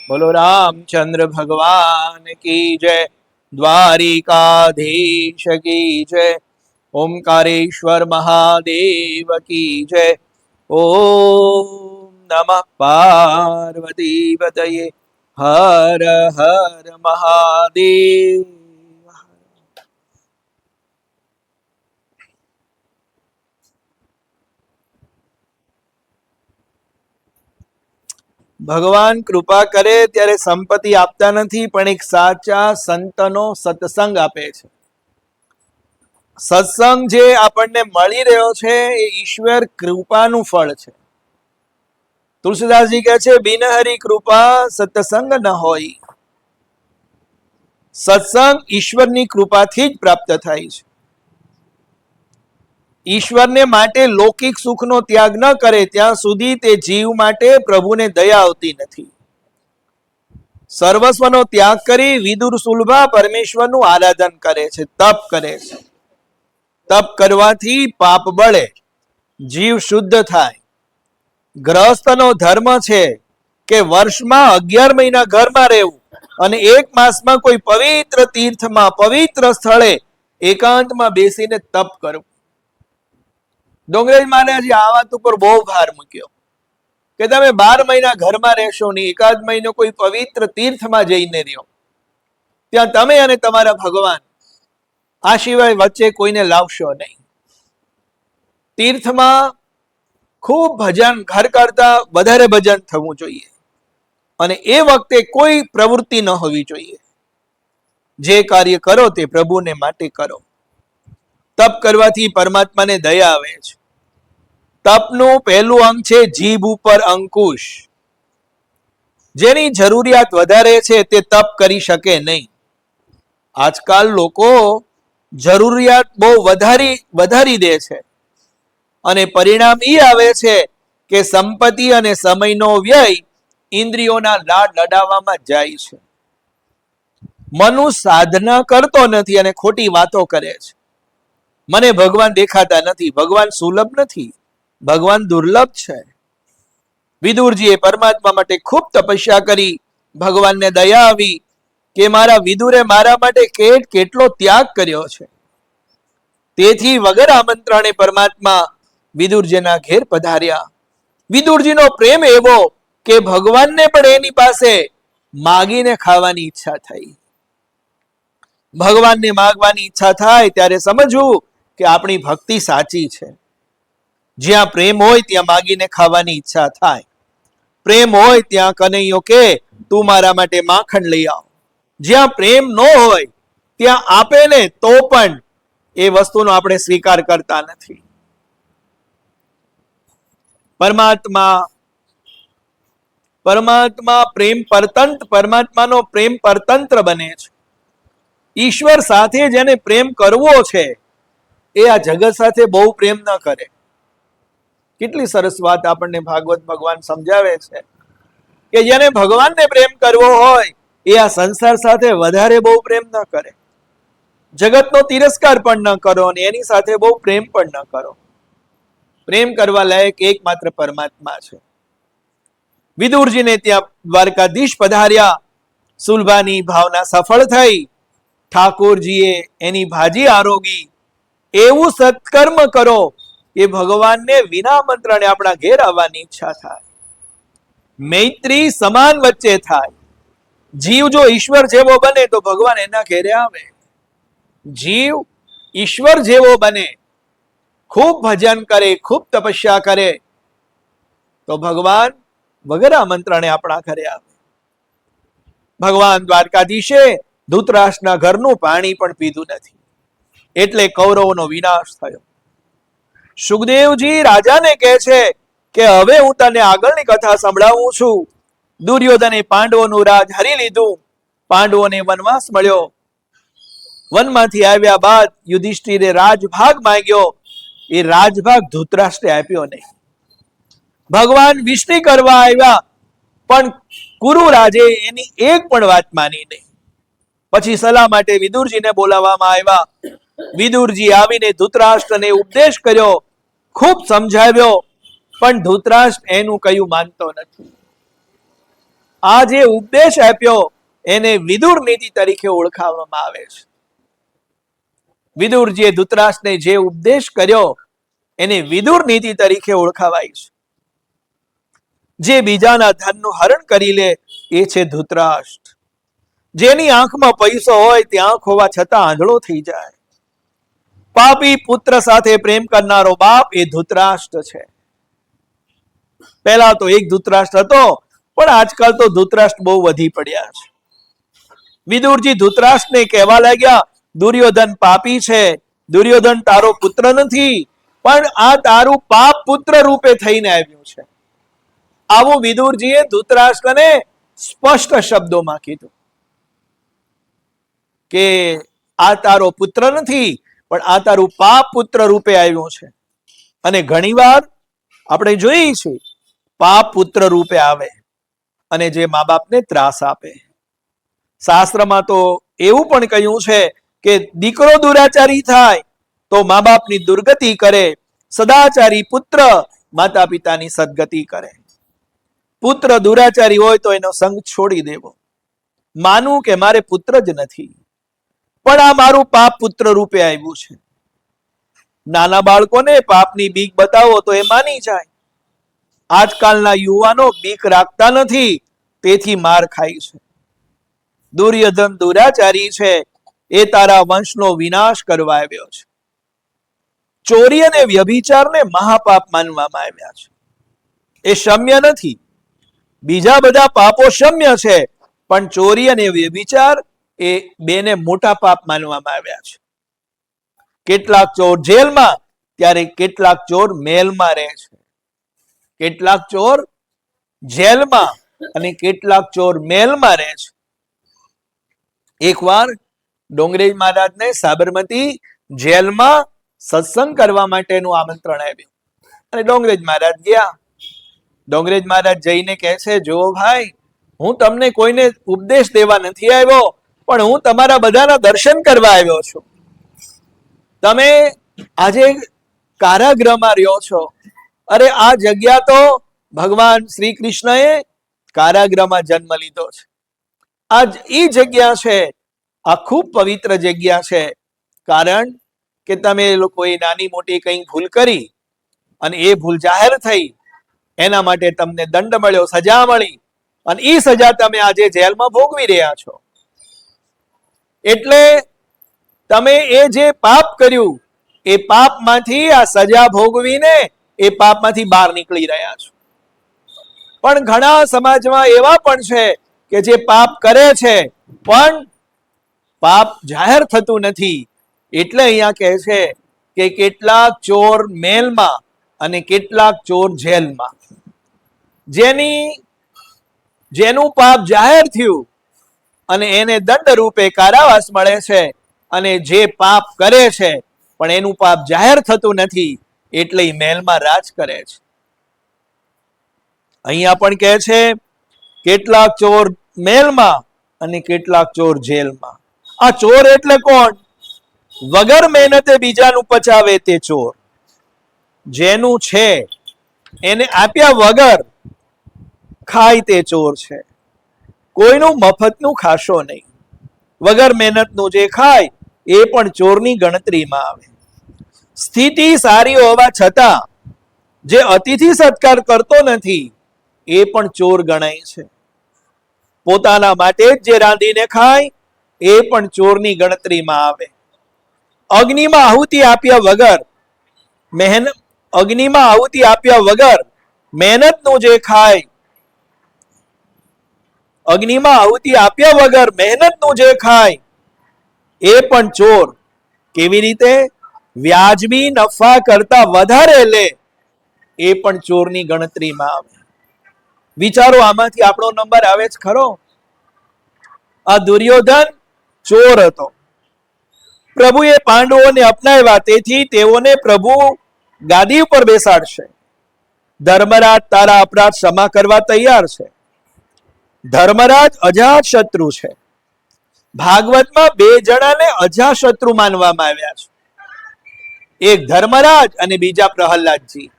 बोलो रामचंद्र भगवान की जय, द्वारिकाधीश की जय, ओंकारेश्वर महादेव की जय। ओम नमः पार्वती पतये, हर हर महादेव। ભગવાન કૃપા કરે ત્યારે સંપત્તિ આપતા નથી, પણ એક સાચા સંતનો સત્સંગ આપે છે. સત્સંગ જે આપણને મળી રહ્યો છે એ ઈશ્વર કૃપાનું ફળ છે. તુલસીદાસજી કહે છે, બિનહરી કૃપા સત્સંગ ન હોય. સત્સંગ ઈશ્વરની કૃપાથી જ પ્રાપ્ત થાય છે. ઈશ્વરને માટે લૌકિક સુખનો ત્યાગ ન કરે ત્યાં સુધી તે જીવ માટે પ્રભુને દયા આવતી નથી. સર્વસ્વનો ત્યાગ કરી વિદુર સુલભા પરમેશ્વરનું આરાધન કરે છે, તપ કરે છે. તપ કરવાથી પાપ બળે, જીવ શુદ્ધ થાય. ગ્રહસ્થનો ધર્મ છે કે વર્ષમાં 11 મહિના ઘરમાં રહેવું અને 1 માસમાં કોઈ પવિત્ર તીર્થમાં, પવિત્ર સ્થળે એકાંતમાં બેસીને તપ કરવું. ડોંગરેજ મહારાજે આ વાત ઉપર બહુ ભાર મૂક્યો કે તમે 12 મહિના ઘરમાં રહેશો નહીં, એકાદ મહિનો કોઈ પવિત્ર તીર્થમાં જઈને રહ્યો. ત્યાં તમે અને તમારા ભગવાન, આ સિવાય વચ્ચે કોઈને લાવશો નહીં. તીર્થમાં ખૂબ ભજન, ઘર કરતા વધારે ભજન થવું જોઈએ અને એ વખતે કોઈ પ્રવૃત્તિ ન હોવી જોઈએ. જે કાર્ય કરો તે પ્રભુને માટે કરો. તપ કરવાથી પરમાત્માને દયા આવે છે. તપનું પહેલું અંગ છે જીભ ઉપર અંકુશ. જેની જરૂરિયાત વધારે છે તે તપ કરી શકે નહીં. આજકાલ લોકો જરૂરિયાત બહુ વધારી દે છે અને પરિણામ એ આવે છે કે સંપત્તિ અને સમયનો વ્યય ઇન્દ્રિયોના લાડ લડાવવામાં જાય છે. મનુષ્ય સાધના કરતો નથી અને ખોટી વાતો કરે છે. મને ભગવાન દેખાતા નથી, ભગવાન સુલભ નથી, ભગવાન દુર્લભ છે. વિદુરજીએ પરમાત્મા માટે ખૂબ તપસ્યા કરી. ભગવાનને દયા આવી કે મારા વિદુરે મારા માટે કેટલો ત્યાગ કર્યો છે. તેથી વગર આમંત્રણે પરમાત્મા વિદુરજીના ઘેર પધાર્યા. વિદુરજીનો પ્રેમ એવો કે ભગવાનને પણ એની પાસે માગીને ખાવાની ઈચ્છા થઈ. ભગવાનને માગવાની ઈચ્છા થાય ત્યારે સમજવું કે આપણી ભક્તિ સાચી છે. જ્યાં પ્રેમ હોય ત્યાં માગીને ખાવાની ઈચ્છા થાય. પ્રેમ હોય ત્યાં કનૈયો કે તું મારા માટે માખણ લઈ આવ. જ્યાં પ્રેમ ન હોય ત્યાં આપે ને તો પણ એ વસ્તુનો આપણે સ્વીકાર કરતા નથી. પરમાત્મા પ્રેમ પરતંત્ર, પરમાત્માનો પ્રેમ પરતંત્ર બને છે. ઈશ્વર સાથે જેને પ્રેમ કરવો છે એ આ જગત સાથે બહુ પ્રેમ ન કરે. કેટલી સરસ વાત આપણને ભાગવત ભગવાન સમજાવે છે કે જેને ભગવાનને પ્રેમ કરવો હોય એ આ સંસાર સાથે વધારે બહુ પ્રેમ ન કરે. જગતનો તિરસ્કાર પણ ન કરો અને એની સાથે બહુ પ્રેમ પણ ન કરો. પ્રેમ કરવા લાયક એકમાત્ર પરમાત્મા છે. વિદુરજીને ત્યાં દ્વારકાધીશ પધાર્યા. સુલભાની ભાવના સફળ થઈ. ઠાકોરજીએ એની ભાજી આરોગી. એવું સત્કર્મ કરો કે ભગવાનને વિના મંત્રણે આપણા ઘેર આવવાની ઈચ્છા થાય. મૈત્રી સમાન વચ્ચે થાય. જીવ જો ઈશ્વર જેવો બને તો ભગવાન એના ઘેરે આવે. જીવ ઈશ્વર જેવો બને, ખૂબ ભજન કરે, ખૂબ તપસ્યા કરે તો ભગવાન વગર આમંત્રણે આપણા ઘરે આવે. ભગવાન દ્વારકાધીશે ધૃતરાષ્ટ્રના ઘરનું પાણી પણ પીધું નથી, એટલે કૌરવોનો વિનાશ થયો. સુખદેવજી રાજાને કહે છે કે હવે હું તને આગળની કથા સંભળાવું છું. દુર્યોધને પાંડવોનું રાજ હરી લીધું. પાંડવોને વનવાસ મળ્યો. વનમાંથી આવ્યા બાદ યુધિષ્ઠિરે રાજભાગ માંગ્યો. એ રાજભાગ ધૃતરાષ્ટ્રે આપ્યો નહીં. ભગવાન વિષ્ણુ કરવા આવ્યા પણ કુરુ રાજે એની એક પણ વાત માની નહીં. પછી સલાહ માટે વિદુરજીને બોલાવવામાં આવ્યા. વિદુરજી આવીને ધૃતરાષ્ટ્રને ઉપદેશ કર્યો, ખૂબ સમજાવ્યો, પણ ધૃતરાષ્ટ્ર એનું કયું માનતો નથી. આ જે ઉપદેશ આપ્યો એને વિદુર નીતિ તરીકે ઓળખાવવામાં આવે છે. વિદુરજીએ ધૃતરાષ્ટ્રને જે ઉપદેશ કર્યો એને વિદુર નીતિ તરીકે ઓળખાવાય છે. જે બીજાના ધનનું હરણ કરી લે એ છે ધૃતરાષ્ટ્ર. જેની આંખમાં પૈસો હોય તે આંખ હોવા છતાં આંધળો થઈ જાય. પાપી પુત્ર સાથે પ્રેમ કરનારો બાપ એ ધૃતરાષ્ટ્ર છે. પહેલા તો એક ધૃતરાષ્ટ્ર હતો, પણ આજકાલ તો ધૃતરાષ્ટ્ર બહુ વધી પડ્યા છે. વિદુરજી ધૃતરાષ્ટ્રને કહેવા લાગ્યા, દુર્યોધન પાપી છે, દુર્યોધન તારો પુત્ર નથી, પણ આ તારું પાપ પુત્ર રૂપે થઈને આવ્યું છે. આવું વિદુરજીએ ધૃતરાષ્ટ્રને સ્પષ્ટ શબ્દોમાં કીધું કે આ તારો પુત્ર નથી, પણ આ તારું પાપ પુત્ર રૂપે આવ્યું છે. અને ઘણીવાર આપણે જોઈએ છીએ પાપ પુત્ર રૂપે આવે અને જે મા બાપને ત્રાસ આપે. શાસ્ત્રમાં તો એવું પણ કહ્યું છે કે દીકરો દુરાચારી થાય તો મા બાપની દુર્ગતિ કરે, સદાચારી પુત્ર માતા પિતાની સદગતિ કરે. પુત્ર દુરાચારી હોય તો એનો સંગ છોડી દેવો, માનવું કે મારે પુત્ર જ નથી, પણ આ મારું પાપ પુત્ર રૂપે આવ્યું છે. નાના બાળકોને પાપની બીક બતાવો તો એ માની જાય. આજકાલના યુવાનો બીક રાખતા નથી, તેથી માર ખાય છે. દુર્યોધન દુરાચારી છે, એ તારા વંશનો વિનાશ કરવા આવ્યો છે. ચોરી અને વ્યભિચારને મહાપાપ માનવામાં આવ્યા છે. એ ક્ષમ્ય નથી. બીજા બધા પાપો ક્ષમ્ય છે, પણ ચોરી અને વ્યભિચાર એ બેને મોટા પાપ માનવામાં આવ્યા છે. કેટલાક ચોર જેલમાં, ત્યારે કેટલાક ચોર મહેલમાં રહે છે. કેટલાક ચોર જેલમાં અને કેટલાક ચોર મહેલમાં રહે છે. એકવાર ડોંગરેજ મહારાજને સાબરમતી જેલમાં સત્સંગ કરવા માટેનું આમંત્રણ આવ્યું અને ડોંગરેજ મહારાજ ગયા. ડોંગરેજ મહારાજ જઈને કહે છે, જો ભાઈ, હું તમને કોઈને ઉપદેશ દેવા નથી આવ્યો, પણ હું તમારા બધાના દર્શન કરવા આવ્યો છું. તમે આજે કારાગૃહમાં રહ્યો છો. અરે આ જગ્યા તો ભગવાન શ્રી કૃષ્ણએ કારાગૃહમાં જન્મ લીધો છે. આ એ જગ્યા છે, આ ખૂબ પવિત્ર જગ્યા છે. કારણ કે તમે લોકોએ નાની મોટી કંઈ ભૂલ કરી અને એ ભૂલ જાહેર થઈ, એના માટે તમને દંડ મળ્યો, સજા મળી, અને એ સજા તમે આજે જેલમાં ભોગવી રહ્યા છો. એટલે તમે એ જે પાપ કર્યું એ પાપમાંથી આ સજા ભોગવીને એ પાપમાંથી બહાર નીકળી રહ્યા છો. પણ ઘણા સમાજમાં એવા પણ છે કે જે પાપ કરે છે પણ પાપ જાહેર થતું નથી. એટલે અહીંયા કહે છે કે કેટલાક ચોર મહેલમાં અને કેટલાક ચોર જેલમાં. જેનું પાપ જાહેર થયું અને એને દંડ રૂપે કારાવાસ મળે છે, અને જે પાપ કરે છે પણ એનું પાપ જાહેર થતું નથી, એટલે મહેલમાં રાજ કરે છે. અહીંયા પણ કહે છે કેટલાક ચોર મહેલમાં અને કેટલાક ચોર જેલમાં. આ ચોર એટલે કોણ? વગર મહેનતે બીજાનું પચાવે તે ચોર. જેનું છે એને આપ્યા વગર ખાય તે ચોર છે. કોઈનું મફતનું ખાશો નહીં. વગર મહેનતનું જે ખાય એ પણ ચોરની ગણતરીમાં આવે. સ્થિતિ સારી હોવા છતાં જે અતિથિ સત્કાર કરતો નથી એ પણ ચોર ગણાય છે. પોતાના માટે જ જે રાંધીને ખાય એ પણ ચોરની ગણતરીમાં આવે. અગ્નિમાં આહુતિ આપ્યા વગર મહેનતનું જે ખાય, અગ્નિમાં આહુતિ આપ્યા વગર મહેનતનું જે ખાય એ પણ ચોર. કેવી રીતે? વ્યાજબી નફા કરતા વધારે લે એ પણ ચોરની ગણતરીમાં આવે. વિચારો, આમાંથી આપણો નંબર આવે જ ખરો? આ દુર્યોધન ચોર હતો. પ્રભુએ પાંડવોને અપનાવ્યા, તેથી તેઓને પ્રભુ ગાદી ઉપર બેસાડશે. ધર્મરાજ તારા અપરાધ ક્ષમા કરવા તૈયાર છે. ધર્મરાજ અજાત શત્રુ છે. ભાગવતમાં 2 જણાને અજાત શત્રુ માનવામાં આવ્યા છે. એક ધર્મરાજ અને બીજા પ્રહલાદજી.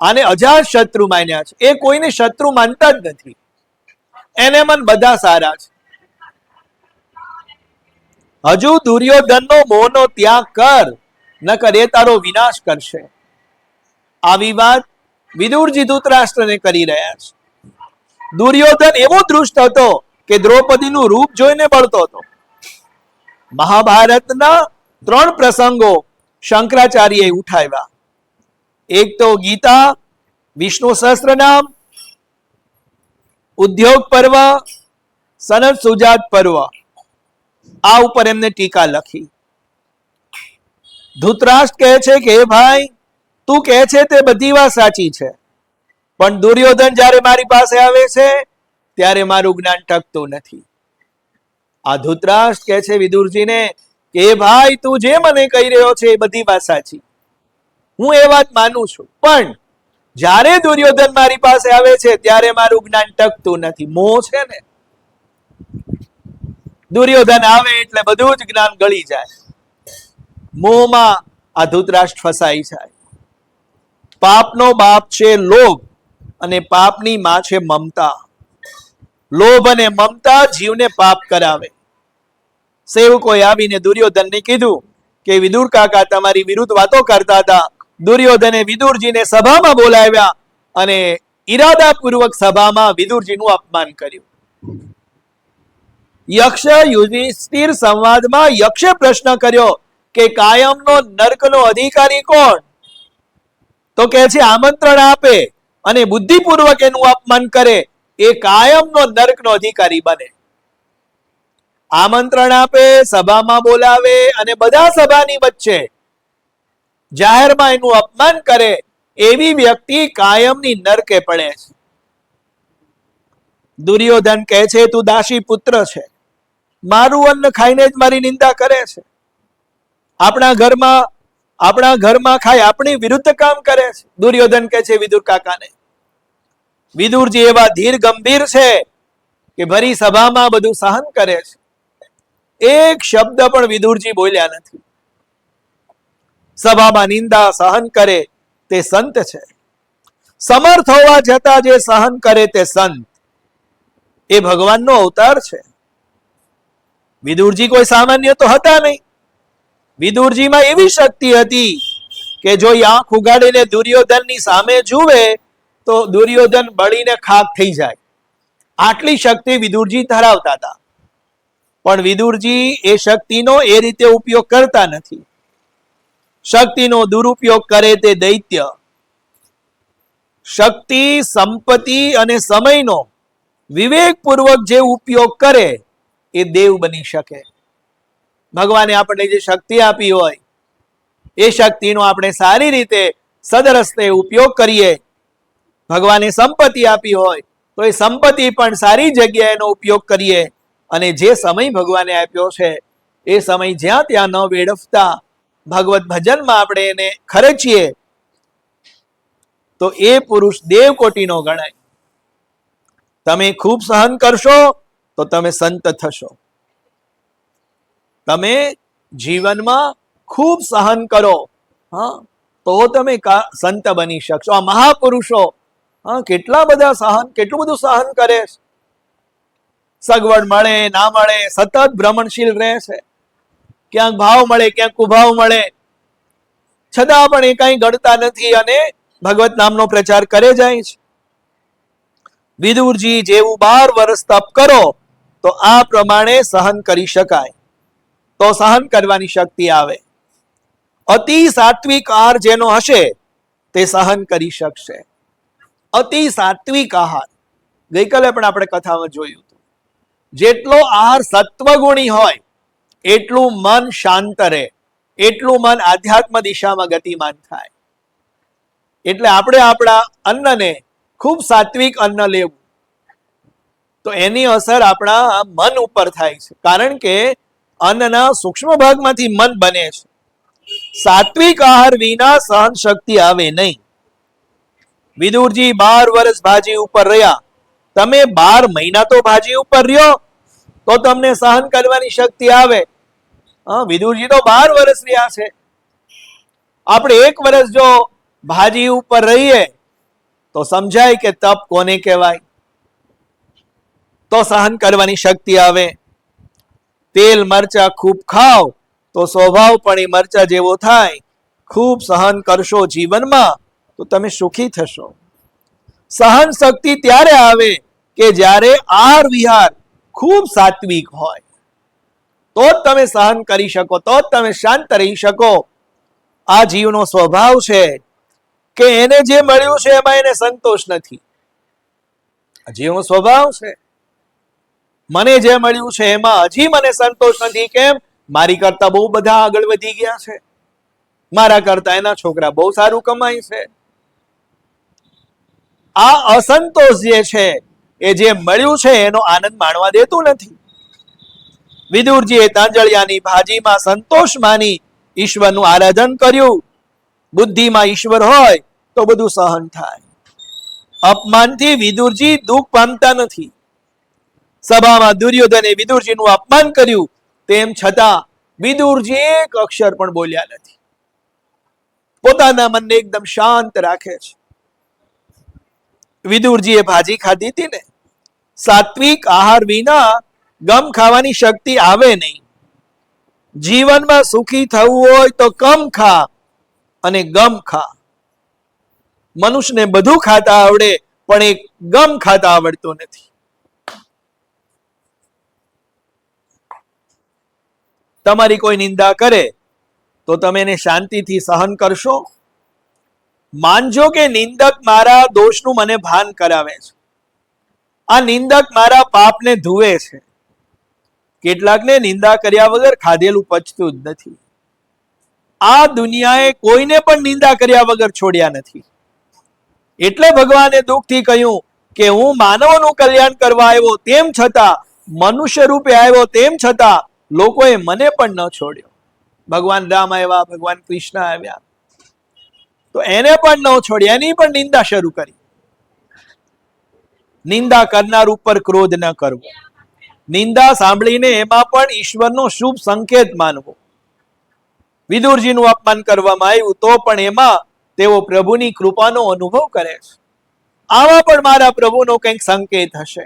આને અજાત શત્રુ માન્યા છે. એ કોઈને શત્રુ માનતા જ નથી. એને મન બધા સારા છે. હજુ દુર્યોધનનો મોહનો ત્યાગ કર, નકર એ તારો વિનાશ કરશે. આવી વાત વિદુરજી ધૃતરાષ્ટ્રને કરી રહ્યા છે. દુર્યોધન એવો દૃષ્ટ હતો કે દ્રૌપદીનું રૂપ જોઈને બળતો હતો. મહાભારતના 3 પ્રસંગો શંકરાચાર્યએ ઉઠાવ્યા. એક તો ગીતા, વિષ્ણુ સહસ્ત્રનામ, ઉદ્યોગ પર્વ, સનદ સુજાત પર્વ, આ ઉપર એમને ટીકા લખી. ધૃતરાષ્ટ્ર કહે છે કે ભાઈ, તું કહે છે તે બધી વાત સાચી છે, પણ દુર્યોધન જ્યારે મારી પાસે આવે છે ત્યારે મારું જ્ઞાન ટકતું નથી. આ ધૃતરાષ્ટ્ર કહે છે વિદુરજીને કે ભાઈ, તું જે મને કહી રહ્યો છે એ બધી વાત સાચી, હું એ વાત માનું છું, પણ જ્યારે દુર્યોધન મારી પાસે આવે છે ત્યારે મારું જ્ઞાન ટકતું નથી. મોહ છે ને, દુર્યોધન આવે એટલે બધું જ જ્ઞાન ગળી જાય. મોહમાં આ ધૃતરાષ્ટ્ર ફસાઈ જાય. પાપનો બાપ છે લોભ, અને પાપની માં છે મમતા. લોભ અને મમતા જીવને પાપ કરાવે. સેવકોએ આવીને દુર્યોધનને કીધું કે વિદુર કાકા તમારી વિરુદ્ધ વાતો કરતા હતા. દુર્યોધને વિદુરજીને સભામાં બોલાવ્યા અને ઈરાદાપૂર્વક સભામાં વિદુરજીનું અપમાન કર્યું. યક્ષ યુધિષ્ઠિર સંવાદમાં યક્ષે પ્રશ્ન કર્યો કે કાયમનો નર્કનો અધિકારી કોણ? તો કહે છે આમંત્રણ આપે અને બુદ્ધિપૂર્વક એનું અપમાન કરે એ કાયમનો નર્કનો અધિકારી બને. આમંત્રણ આપે, સભામાં બોલાવે અને બધા સભાની વચ્ચે જાહેરમાં એનું અપમાન કરે એવી વ્યક્તિ કાયમની નરકે પડે છે. દુર્યોધન કહે છે તું દાસી પુત્ર છે, મારું અન્ન ખાઈને જ મારી નિંદા કરે છે. આપણા ઘરમાં ખાઈ આપણી વિરુદ્ધ કામ કરે છે. દુર્યોધન કહે છે વિદુર કાકાને. વિદુરજી એવા ધીર ગંભીર છે કે ભરી સભામાં બધું સહન કરે છે. એક શબ્દ પણ વિદુરજી બોલ્યા નથી. સભામાં નિંદા સહન કરે તે સંત છે. સમર્થ હોવા છતાં જે સહન કરે તે સંત, એ ભગવાનનો અવતાર છે. વિદુરજી કોઈ સામાન્ય તો હતા નહીં. વિદુરજીમાં એવી શક્તિ હતી કે જો આંખ ઉગાડીને દુર્યોધનની સામે જુએ તો દુર્યોધન બળીને ખાક થઈ જાય. આટલી શક્તિ વિદુરજી ધરાવતા હતા. પણ વિદુરજી એ શક્તિનો એ રીતે ઉપયોગ કરતા નથી. શક્તિનો દુરુપયોગ કરે તે દૈત્ય. શક્તિ, સંપત્તિ અને સમયનો વિવેકપૂર્વક જે ઉપયોગ કરે એ દેવ બની શકે. ભગવાને આપણને જે શક્તિ આપી હોય એ શક્તિનો આપણે સારી રીતે સદરસ્તે ઉપયોગ કરીએ. ભગવાને સંપત્તિ આપી હોય તો એ સંપત્તિ પણ સારી જગ્યાએ એનો ઉપયોગ કરીએ. અને જે સમય ભગવાને આપ્યો છે એ સમય જ્યાં ત્યાં ન વેડફતા ભગવત ભજનમાં આપણે એને ખર્ચીએ તો એ પુરુષ દેવકોટીનો ગણાય. તમે ખૂબ સહન કરશો તો તમે સંત થશો. તમે જીવનમાં ખૂબ સહન કરો તો તમે સંત બની શકશો. આ મહાપુરુષો કેટલા બધા કેટલું બધું સહન કરે છે. સગવડ મળે ના મળે સતત ભ્રમણશીલ રહે છે. ક્યાંક ભાવ મળે ક્યાંક કુભાવ મળે, છતાં પણ એ કઈ ગણતા નથી અને ભગવત નામનો પ્રચાર કરે જાય છે. વિદુરજી જેવું 12 વર્ષ તપ કરો તો આ પ્રમાણે સહન કરી શકાય, તો સહન કરવાની શક્તિ આવે. અતિ સાત્વિક આહાર જેનો હશે તે સહન કરી શકશે. અતિ સાત્વિક આહાર ગઈકાલે પણ આપણે કથામાં જોયું હતું. જેટલો આહાર સત્વગુણી હોય એટલું મન શાંત રહે, એટલું મન આધ્યાત્મ દિશામાં ગતિમાન થાય. એટલે આપણે આપણા અન્નને ખૂબ સાત્વિક અન્ન લેવું તો એની અસર આપણા મન ઉપર થાય છે. કારણ કે અન્નના સૂક્ષ્મ ભાગમાંથી મન બને છે. સાત્વિક આહાર વિના સહન શક્તિ આવે નહીં. વિદુરજી 12 વર્ષ ભાજી ઉપર રહ્યા, તમે 12 મહિના તો ભાજી ઉપર રહ્યો તો તમને સહન કરવાની શક્તિ આવે. વિદુરજી તો 12 વર્ષ રહ્યા છે. આપણે 1 વર્ષ જો ભાજી ઉપર રહીએ તો સમજાય કે તપ કોને કહેવાય. તો સહન કરવાની શક્તિ આવે. તેલ મરચા ખૂબ ખાઓ તો સ્વભાવ પણ એ મરચા જેવો થાય. ખૂબ સહન કરશો જીવનમાં તો તમે સુખી થશો. સહન શક્તિ ત્યારે આવે કે જ્યારે આહાર વિહાર ખૂબ સાત્વિક હોય, તો જ તમે સહન કરી શકો, તો જ તમે શાંત રહી શકો. આ જીવનો સ્વભાવ છે કે એને જે મળ્યું છે એમાં એને સંતોષ નથી. આ જીવનો સ્વભાવ છે. મને જે મળ્યું છે એમાં હજી મને સંતોષ નથી. કેમ? મારી કરતા બહુ બધા આગળ વધી ગયા છે, મારા કરતા એના છોકરા બહુ સારું કમાય છે. આ અસંતોષ જે છે એ જે મળ્યું છે એનો આનંદ માણવા દેતું નથી. વિદુરજીએ તાંજળિયાની ભાજીમાં સંતોષ માની ઈશ્વરનું આરાધન કર્યું. બુદ્ધિમાં ઈશ્વર હોય તો બધું સહન થાય. અપમાનથી વિદુરજી દુઃખ પામતા નથી. સભામાં દુર્યોધને વિદુરજીનું અપમાન કર્યું, તેમ છતાં વિદુરજી એક અક્ષર પણ બોલ્યા નથી. પોતાના મનને એકદમ શાંત રાખે છે. વિદુરજીએ ભાજી ખાધી હતી ને, સાત્વિક આહાર વિના ગમ ખાવાની શક્તિ આવે નહીં. જીવનમાં સુખી થવું હોય તો કમ ખા અને ગમ ખા. મનુષ્યને બધું ખાતા આવડે પણ એક ગમ ખાતા આવડતો નથી. તમારી કોઈ નિંદા કરે તો તમે એને શાંતિથી સહન કરશો? માનજો કે નિંદક મારા દોષનું મને ભાન કરાવે છે. આ નિંદક મારા પાપને ધુએ છે. કેટલાકને નિંદા કર્યા વગર ખાધેલું પચતું જ નથી. આ દુનિયાએ કોઈને પણ નિંદા કર્યા વગર છોડ્યા નથી. એટલે ભગવાને દુઃખથી કહ્યું કે હું માનવોનું કલ્યાણ કરવા આવ્યો, તેમ છતાં મનુષ્ય રૂપે આવ્યો, તેમ છતાં લોકોએ મને પણ ન છોડ્યો. ભગવાન રામ આવ્યા, ભગવાન કૃષ્ણ આવ્યા, તો એને પણ ન છોડી, એની પણ નિંદા શરૂ કરી. નિંદા કરનાર ઉપર ક્રોધ ન કરવો. નિંદા સાંભળીને એમાં પણ ઈશ્વરનો શુભ સંકેત માનવો. વિદુરજીનું અપમાન કરવામાં આવ્યું તો પણ એમાં તેઓ પ્રભુની કૃપાનો અનુભવ કરે છે. આવા પણ મારા પ્રભુનો કંઈક સંકેત હશે.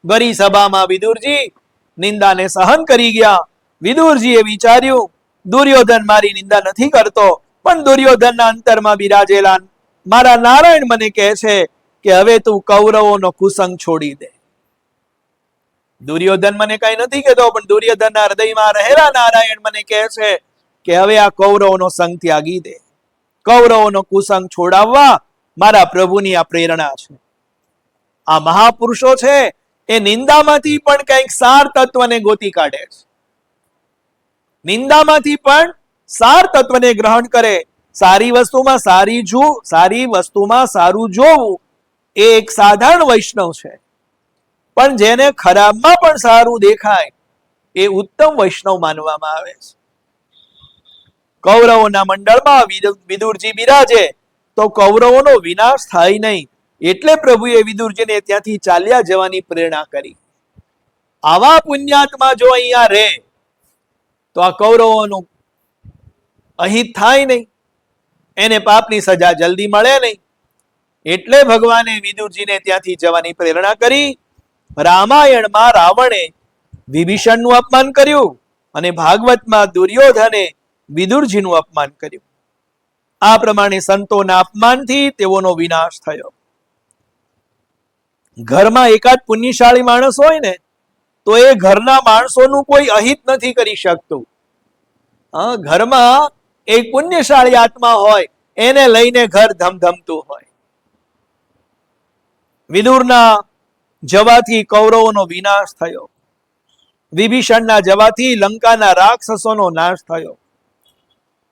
ભરી સભામાં વિદુરજી નિંદાને સહન કરી ગયા. વિદુરજીએ વિચાર્યું, દુર્યોધન મારી નિંદા નથી કરતો, પણ દુર્યોધનના અંતરમાં બિરાજેલા મારા નારાયણ મને કહે છે કે હવે તું કૌરવોનો કુસંગ છોડી દે. દુર્યોધન મને કઈ નથી કહેતો, પણ દુર્યોધનના હૃદયમાં રહેલા નારાયણ મને કહે છે કે હવે આ કૌરવોનો સંગ ત્યાગી દે. કૌરવોનો કુસંગ છોડાવવા મારા પ્રભુની આ પ્રેરણા છે. આ મહાપુરુષો છે એ નિંદામાંથી પણ કંઈક સાર તત્વને ગોતી કાઢે છે. નિંદામાંથી પણ સાર તત્વને ગ્રહણ કરે. સારી વસ્તુમાં સારી વસ્તુમાં સારું જોવું એ એક સાધારણ વૈષ્ણવ છે. પણ જેને ખરાબમાં પણ સારું દેખાય એ ઉત્તમ વૈષ્ણવ માનવામાં આવે છે. કૌરવોના મંડળમાં વિદુરજી બિરાજે તો કૌરવોનો વિનાશ થાય નહીં. એટલે પ્રભુએ વિદુરજીને ત્યાંથી ચાલ્યા જવાની પ્રેરણા કરી. આવા પુણ્યાત્મા જો અહીંયા રહે તો આ કૌરવોનું અહિત થાય નહીં, એને પાપની સજા જલ્દી મળે નહીં. એટલે ભગવાને વિદુરજીને ત્યાંથી જવાની પ્રેરણા કરી. રામાયણમાં રાવણે વિભીષણનું અપમાન કર્યું અને ભાગવતમાં દુર્યોધને વિદુરજીનું અપમાન કર્યું. આ પ્રમાણે સંતોના અપમાનથી તેઓનો વિનાશ થયો. ઘરમાં એકાદ પુણ્યશાળી માણસ હોય ને તો એ ઘરના માણસોનું કોઈ અહિત નથી કરી શકતું. ઘરમાં એક પુણ્યશાળી આત્મા હોય, એને લઈને ઘર ધમધમતું હોય. વિદુરના જવાથી કૌરવોનો વિનાશ થયો. વિભીષણના જવાથી લંકાના રાક્ષસોનો નાશ થયો.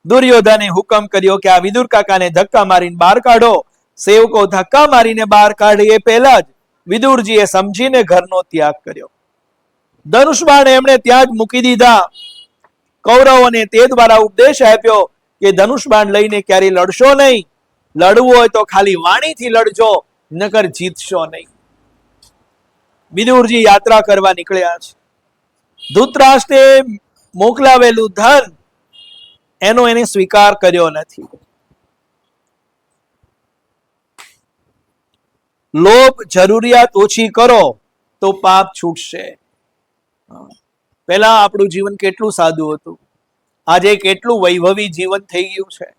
દુર્યોધને હુકમ કર્યો કે આ વિદુર કાકાને ધક્કા મારીને બહાર કાઢો. સેવકો ધક્કા મારીને બહાર કાઢે એ પહેલા જ વિદુરજીએ સમજીને ઘરનો ત્યાગ કર્યો. ધનુષબાણ એમણે ત્યાં જ મૂકી દીધા. કૌરવોને તે દ્વારા ઉપદેશ આપ્યો કે ધનુષબાણ લઈને ક્યારે લડશો નહીં. લડવું હોય તો ખાલી વાણીથી લડજો, નકર જીતશો નહીં. વિદુરજી યાત્રા કરવા નીકળ્યા છે. ધૃતરાષ્ટ્રે મોકલાવેલું ધન એનો એને સ્વીકાર કર્યો નથી. લોભ જરૂરિયાત ઓછી કરો તો પાપ છૂટશે. પહેલા આપણું જીવન કેટલું સાદું હતું, આજે કેટલું વૈભવી જીવન થઈ ગયું છે.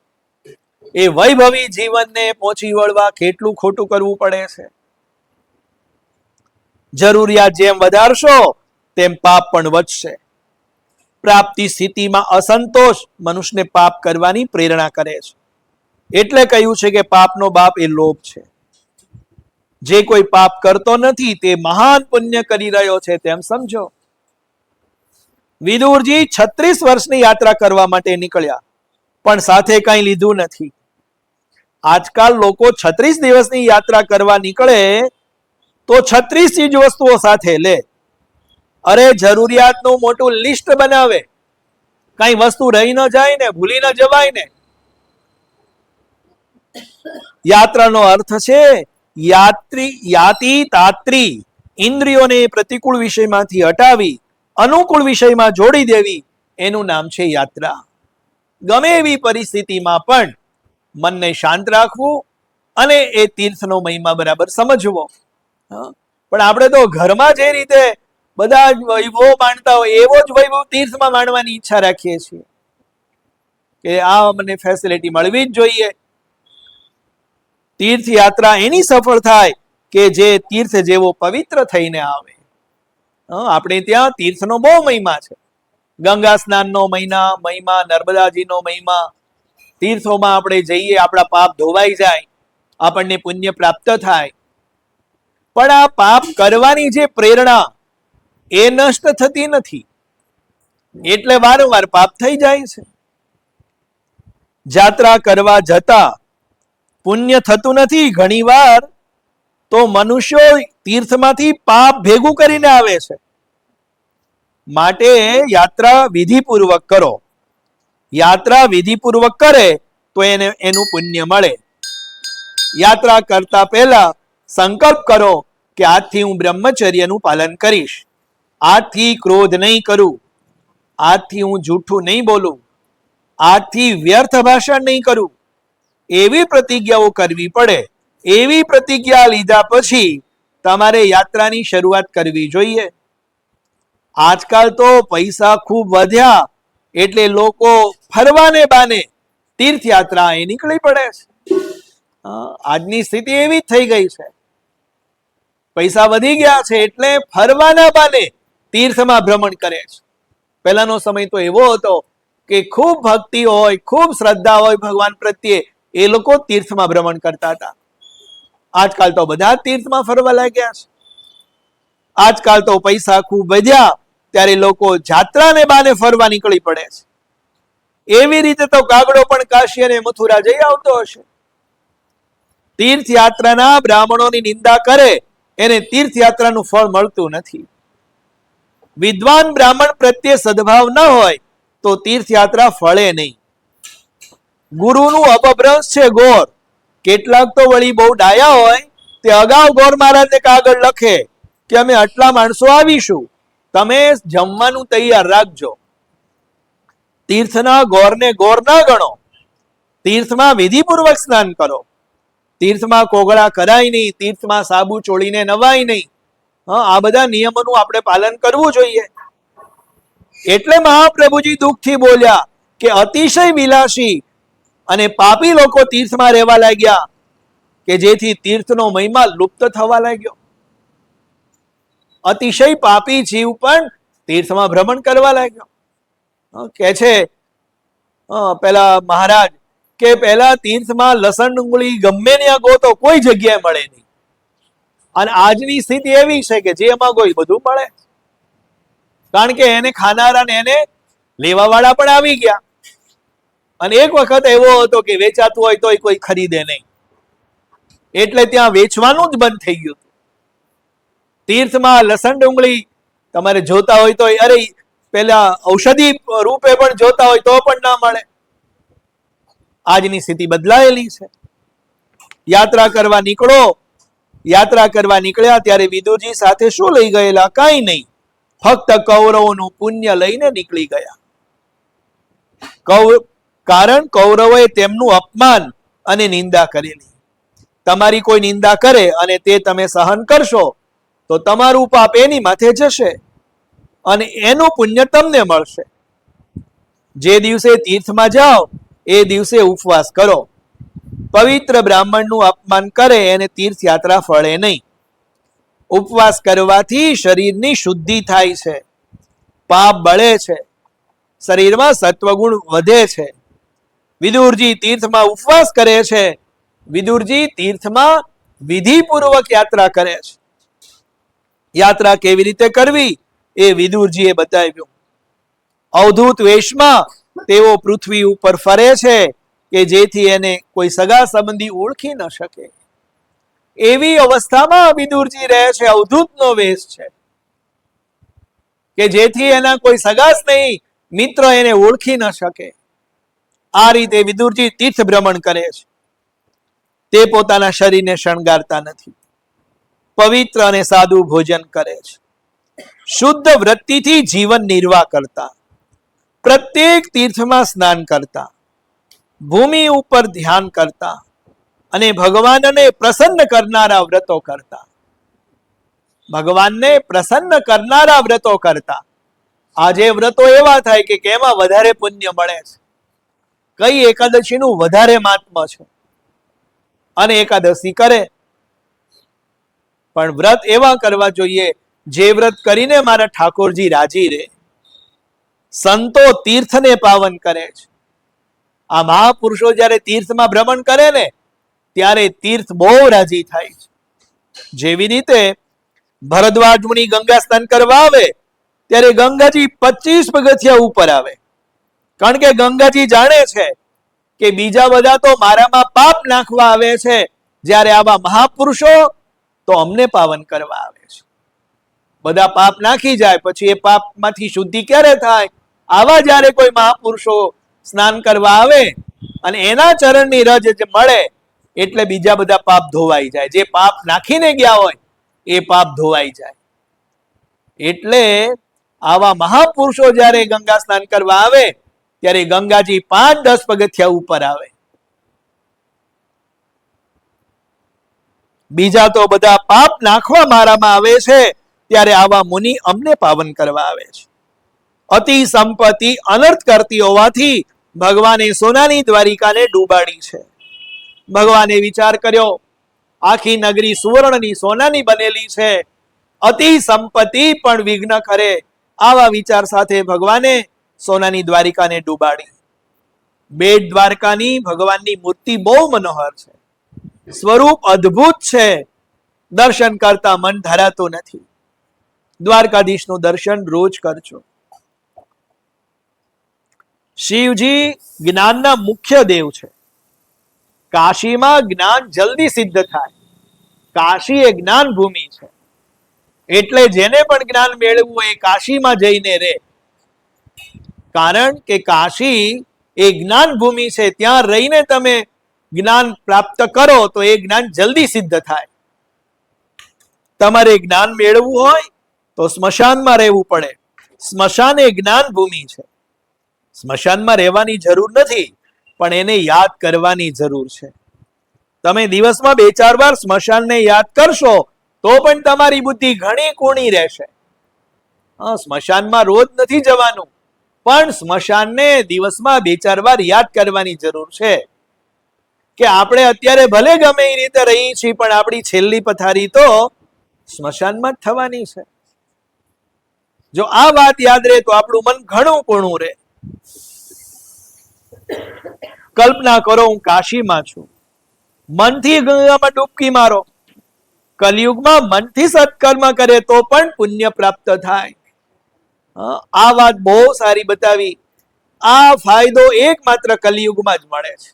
એ વૈભવી જીવનને પહોંચી વળવા કેટલું ખોટું કરવું પડે છે. જરૂરિયાત જેમ વધારશો તેમ પાપ પણ વધશે. પ્રાપ્તિ સ્થિતિમાં અસંતોષ મનુષ્યને પાપ કરવાની પ્રેરણા કરે છે. એટલે કહ્યું છે કે પાપનો બાપ એ લોભ છે. જે કોઈ પાપ કરતો નથી તે મહાન પુણ્ય કરી રહ્યો છે તેમ સમજો. વિદુરજી 36 વર્ષની યાત્રા કરવા માટે નીકળ્યા, પણ સાથે કંઈ લીધું નથી. આજકાલ લોકો 36 દિવસની યાત્રા કરવા નીકળે તો 36 ચીજ વસ્તુઓ સાથે લે. અરે જરૂરિયાતનું મોટું લિસ્ટ બનાવે, કઈ વસ્તુ રહી ન જાય ને, ભૂલી ન જવાય ને. યાત્રાનો અર્થ છે યાતી તાત્રી, ઇન્દ્રિયોને પ્રતિકૂળ વિષયમાંથી હટાવી અનુકૂળ વિષયમાં જોડી દેવી, એનું નામ છે યાત્રા. ગમે એવી પરિસ્થિતિમાં પણ મનને શાંત રાખવું અને એ તીર્થનો મહિમા બરાબર સમજવો. પણ આપણે તો ઘરમાં જે રીતે બધા જ વૈભવ માણતા હોય એવો જ વૈભવ તીર્થમાં માણવાની ઈચ્છા રાખીએ છીએ કે આ મને ફેસિલિટી મળવી જ જોઈએ. તીર્થયાત્રા એની સફળ થાય કે જે તીર્થ જેવો પવિત્ર થઈને આવે. આપણે ત્યાં તીર્થનો બહુ મહિમા છે. ગંગા સ્નાનનો મહિમા, નર્મદાજીનો મહિમા. તીર્થોમાં આપણે જઈએ, આપણા પાપ ધોવાઈ જાય, આપણને પુણ્ય પ્રાપ્ત થાય. પણ આ પાપ કરવાની જે પ્રેરણા એ નષ્ટ થતી નથી, એટલે વારંવાર પાપ થઈ જાય છે. જાત્રા કરવા જતા પુણ્ય થતું નથી. ઘણીવાર તો મનુષ્યો તીર્થમાંથી પાપ ભેગું કરીને આવે છે. માટે યાત્રા વિધિપૂર્વક કરો. યાત્રા વિધિપૂર્વક કરે તો એનું પુણ્ય મળે. યાત્રા કરતા પહેલા સંકલ્પ કરો કે આજથી હું બ્રહ્મચર્યનું પાલન કરીશ, આજથી ક્રોધ નહીં કરું, આજથી હું જૂઠું નહીં બોલું, આજથી વ્યર્થ ભાષણ નહીં કરું. એવી પ્રતિજ્ઞાઓ કરવી પડે. એવી પ્રતિજ્ઞા લીધા પછી તમારે યાત્રાની શરૂઆત કરવી જોઈએ. આજકાલ તો પૈસા ખૂબ વધ્યા એટલે લોકો ફરવાને બાને તીર્થયાત્રા એ નીકળી પડે છે. આજની સ્થિતિ એવી જ થઈ ગઈ છે. પૈસા વધી ગયા છે એટલે ફરવાના બાને તીર્થમાં ભ્રમણ કરે છે. પહેલાનો સમય તો એવો હતો કે ખૂબ ભક્તિ હોય, ખૂબ શ્રદ્ધા હોય ભગવાન પ્રત્યે, એ લોકો તીર્થમાં ભ્રમણ કરતા હતા. આજકાલ તો બધા તીર્થમાં ફરવા લાગ્યા છે. આજકાલ તો પૈસા ખૂબ વધ્યા ત્યારે લોકો જાત્રાને બાને ફરવા નીકળી પડે છે. એવી રીતે તો કાગડો પણ કાશી અને મથુરા જઈ આવતો હશે. તીર્થયાત્રાના બ્રાહ્મણોની નિંદા કરે એને તીર્થયાત્રાનું ફળ મળતું નથી. વિદ્વાન બ્રાહ્મણ પ્રત્યે સદભાવ ન હોય તો તીર્થયાત્રા ફળે નહીં. ગુરુનું અપભ્રંશ છે ગોર. કેટલાક તો વળી બહુ ડાયા હોય તે અગાઉ ગોર મહારાજને કાગળ લખે કે અમે આટલા માણસો આવીશું, તમે જમવાનું તૈયાર રાખજો. તીર્થના ગોરને ગોર ના ગણો. તીર્થમાં વિધિપૂર્વક સ્નાન કરો. તીર્થમાં કોગળા કરાય નહીં, તીર્થમાં સાબુ ચોળીને નવાય નહીં. આ બધા નિયમોનું આપણે પાલન કરવું જોઈએ. એટલે મહાપ્રભુજી દુઃખથી બોલ્યા કે અતિશય વિલાસી અને પાપી લોકો તીર્થમાં રહેવા લાગ્યા કે જેથી તીર્થનો મહિમા લુપ્ત થવા લાગ્યો. અતિશય પાપી જીવ પણ તીર્થમાં ભ્રમણ કરવા લાગ્યો. કે છે પેલા મહારાજ કે પહેલા તીર્થમાં લસણ ડુંગળી ગમે ત્યાં ગોતો કોઈ જગ્યાએ મળે નહીં. અને આજની સ્થિતિ એવી છે કે જે એમાં કોઈ બધું મળે, કારણ કે એને ખાનારા ને એને લેવા વાળા પણ આવી ગયા. અને એક વખત એવો હતો કે વેચાતું હોય તોય કોઈ ખરીદે નહીં, એટલે ત્યાં વેચવાનું જ બંધ થઈ ગયું. તીર્થમાં લસણ ડુંગળી તમારે જોતા હોય તો અરે પેલા ઔષધિ રૂપે પણ જોતા હોય તો પણ ના મળે. આજની સ્થિતિ બદલાયેલી છે. યાત્રા કરવા નીકળો. યાત્રા કરવા નીકળ્યા ત્યારે વિદુરજી સાથે શું લઈ ગયેલા? કાંઈ નહીં, ફક્ત કૌરવોનું પુણ્ય લઈને નીકળી ગયા. કારણ કૌરવોએ તેમનું અપમાન અને નિંદા કરેલી. તમારી કોઈ નિંદા કરે અને તે તમે સહન કરશો તો તમારું પાપ એની માથે જશે અને એનું પુણ્ય તમને મળશે. જે દિવસે તીર્થમાં જાઓ એ દિવસે ઉપવાસ કરો. પવિત્ર બ્રાહ્મણનું અપમાન કરે એને તીર્થયાત્રા ફળે નહીં. ઉપવાસ કરવાથી શરીરની શુદ્ધિ થાય છે, પાપ બળે છે, શરીરમાં સત્વગુણ વધે છે. વિદુરજી તીર્થમાં ઉપવાસ કરે છે. વિદુરજી તીર્થમાં વિધિપૂર્વક યાત્રા કરે છે. યાત્રા કેવી રીતે કરવી એ વિદુરજીએ બતાવ્યું. અવધૂત વેશમાં તેઓ પૃથ્વી ઉપર ફરે છે કે જેથી એને કોઈ સગા સંબંધી ઓળખી ન શકે. એવી અવસ્થામાં વિદુરજી રહે છે, અવધૂતનો વેશ છે કે જેથી એના કોઈ સગા સ્નેહી મિત્ર એને ઓળખી ન શકે. આ રીતે વિદુરજી તીર્થ ભ્રમણ કરે છે. તે પોતાના શરીરને શણગારતા નથી. પવિત્ર અને સાદું ભોજન કરે છે. શુદ્ધ વૃત્તિથી જીવન નિર્વાહ કરતા, પ્રત્યેક તીર્થમાં સ્નાન કરતા, ભૂમિ ઉપર ધ્યાન કરતા અને ભગવાનને પ્રસન્ન કરનારા વ્રતો કરતા. ભગવાનને પ્રસન્ન કરનારા વ્રતો કરતા. આજે વ્રતો એવા થાય કે કેમાં વધારે પુણ્ય મળે છે, કઈ એકાદશીનું વધારે મહાત્મ્ય છે અને એકાદશી કરે. પણ વ્રત એવા કરવા જોઈએ જે વ્રત કરીને મારા ઠાકોરજી રાજી રહે. સંતો તીર્થને પાવન કરે છે. આ મહાપુરુષો જ્યારે તીર્થમાં ભ્રમણ કરે ને ત્યારે તીર્થ બહુ રાજી થાય છે. જેવી રીતે ભરદ્વાજ મુનિ ગંગા સ્નાન કરવા આવે ત્યારે ગંગાજી 25 પગથિયા ઉપર આવે. કારણ કે ગંગાજી જાણે છે કે બીજા બધા તો મારામાં પાપ નાખવા આવે છે, જ્યારે આવા મહાપુરુષો તો અમને પાવન કરવા આવે છે. બધા પાપ નાખી જાય પછી એ પાપમાંથી શુદ્ધિ ક્યારે થાય? આવા જ્યારે કોઈ મહાપુરુષો સ્નાન કરવા આવે અને એના ચરણની રજ મળે એટલે બીજા બધા પાપ ધોવાઈ જાય. જે પાપ નાખીને ગયા હોય એ પાપ ધોવાઈ જાય. એટલે આવા મહાપુરુષો જ્યારે ગંગા સ્નાન કરવા આવે ત્યારે ગંગાજી 5-10 પગથિયા ઉપર આવે. બીજા તો બધા પાપ નાખવા મારામાં આવે છે, ત્યારે આવા મુનિ અમને પાવન કરવા આવે છે. અતિ સંપત્તિ અનર્થ કરતી હોવાથી ભગવાને સોનાની દ્વારિકાને ડૂબાડી છે. ભગવાને વિચાર કર્યો આખી નગરી સુવર્ણની સોનાની બનેલી છે, અતિ સંપત્તિ પણ વિઘ્ન કરે. આવા વિચાર સાથે ભગવાને સોનાની દ્વારિકાને ડૂબાડી. બેટ દ્વારકાની ભગવાનની મૂર્તિ બહુ મનોહર છે, સ્વરૂપ અદ્ભુત છે. દર્શન કરતા મન ધરાતું નથી. દ્વારકાધીશનું દર્શન રોજ કરજો. શિવજી જ્ઞાનના મુખ્ય દેવ છે. કાશીમાં જ્ઞાન જલ્દી સિદ્ધ થાય. કાશી એ જ્ઞાન ભૂમિ છે. એટલે જેને પણ જ્ઞાન મેળવવું એ કાશીમાં જઈને રહે. કારણ કે કાશી એ જ્ઞાન ભૂમિ છે. ત્યાં રહીને તમે જ્ઞાન પ્રાપ્ત કરો તો એ જ્ઞાન જલ્દી સિદ્ધ થાય. તમારે જ્ઞાન મેળવવું હોય તો સ્મશાનમાં રહેવું પડે. સ્મશાન એ જ્ઞાન ભૂમિ છે. સ્મશાનમાં રહેવાની જરૂર નથી, પણ એને યાદ કરવાની જરૂર છે. તમે દિવસમાં 2-4 વાર સ્મશાનને યાદ કરશો તો પણ તમારી બુદ્ધિ ઘણી કુણી રહેશે. સ્મશાનમાં રોજ નથી જવાનું, પણ સ્મશાનને દિવસમાં 2-4 વાર યાદ કરવાની જરૂર છે. કે આપણે અત્યારે ભલે ગમે એ રીતે રહી છીએ, પણ આપણી છેલ્લી પથારી તો સ્મશાનમાં જ થવાની છે. જો આ વાત યાદ રહે તો આપણું મન ઘણું કુણું રહે. કલ્પના કરો હું કાશીમાં છું, મનથી ગંગામાં ડૂબકી મારો. કલિયુગમાં મનથી સત્કર્મ કરે તો પણ પુણ્ય પ્રાપ્ત થાય. આ વાત બહુ સારી બતાવી. આ ફાયદો એકમાત્ર કલિયુગમાં જ મળે છે.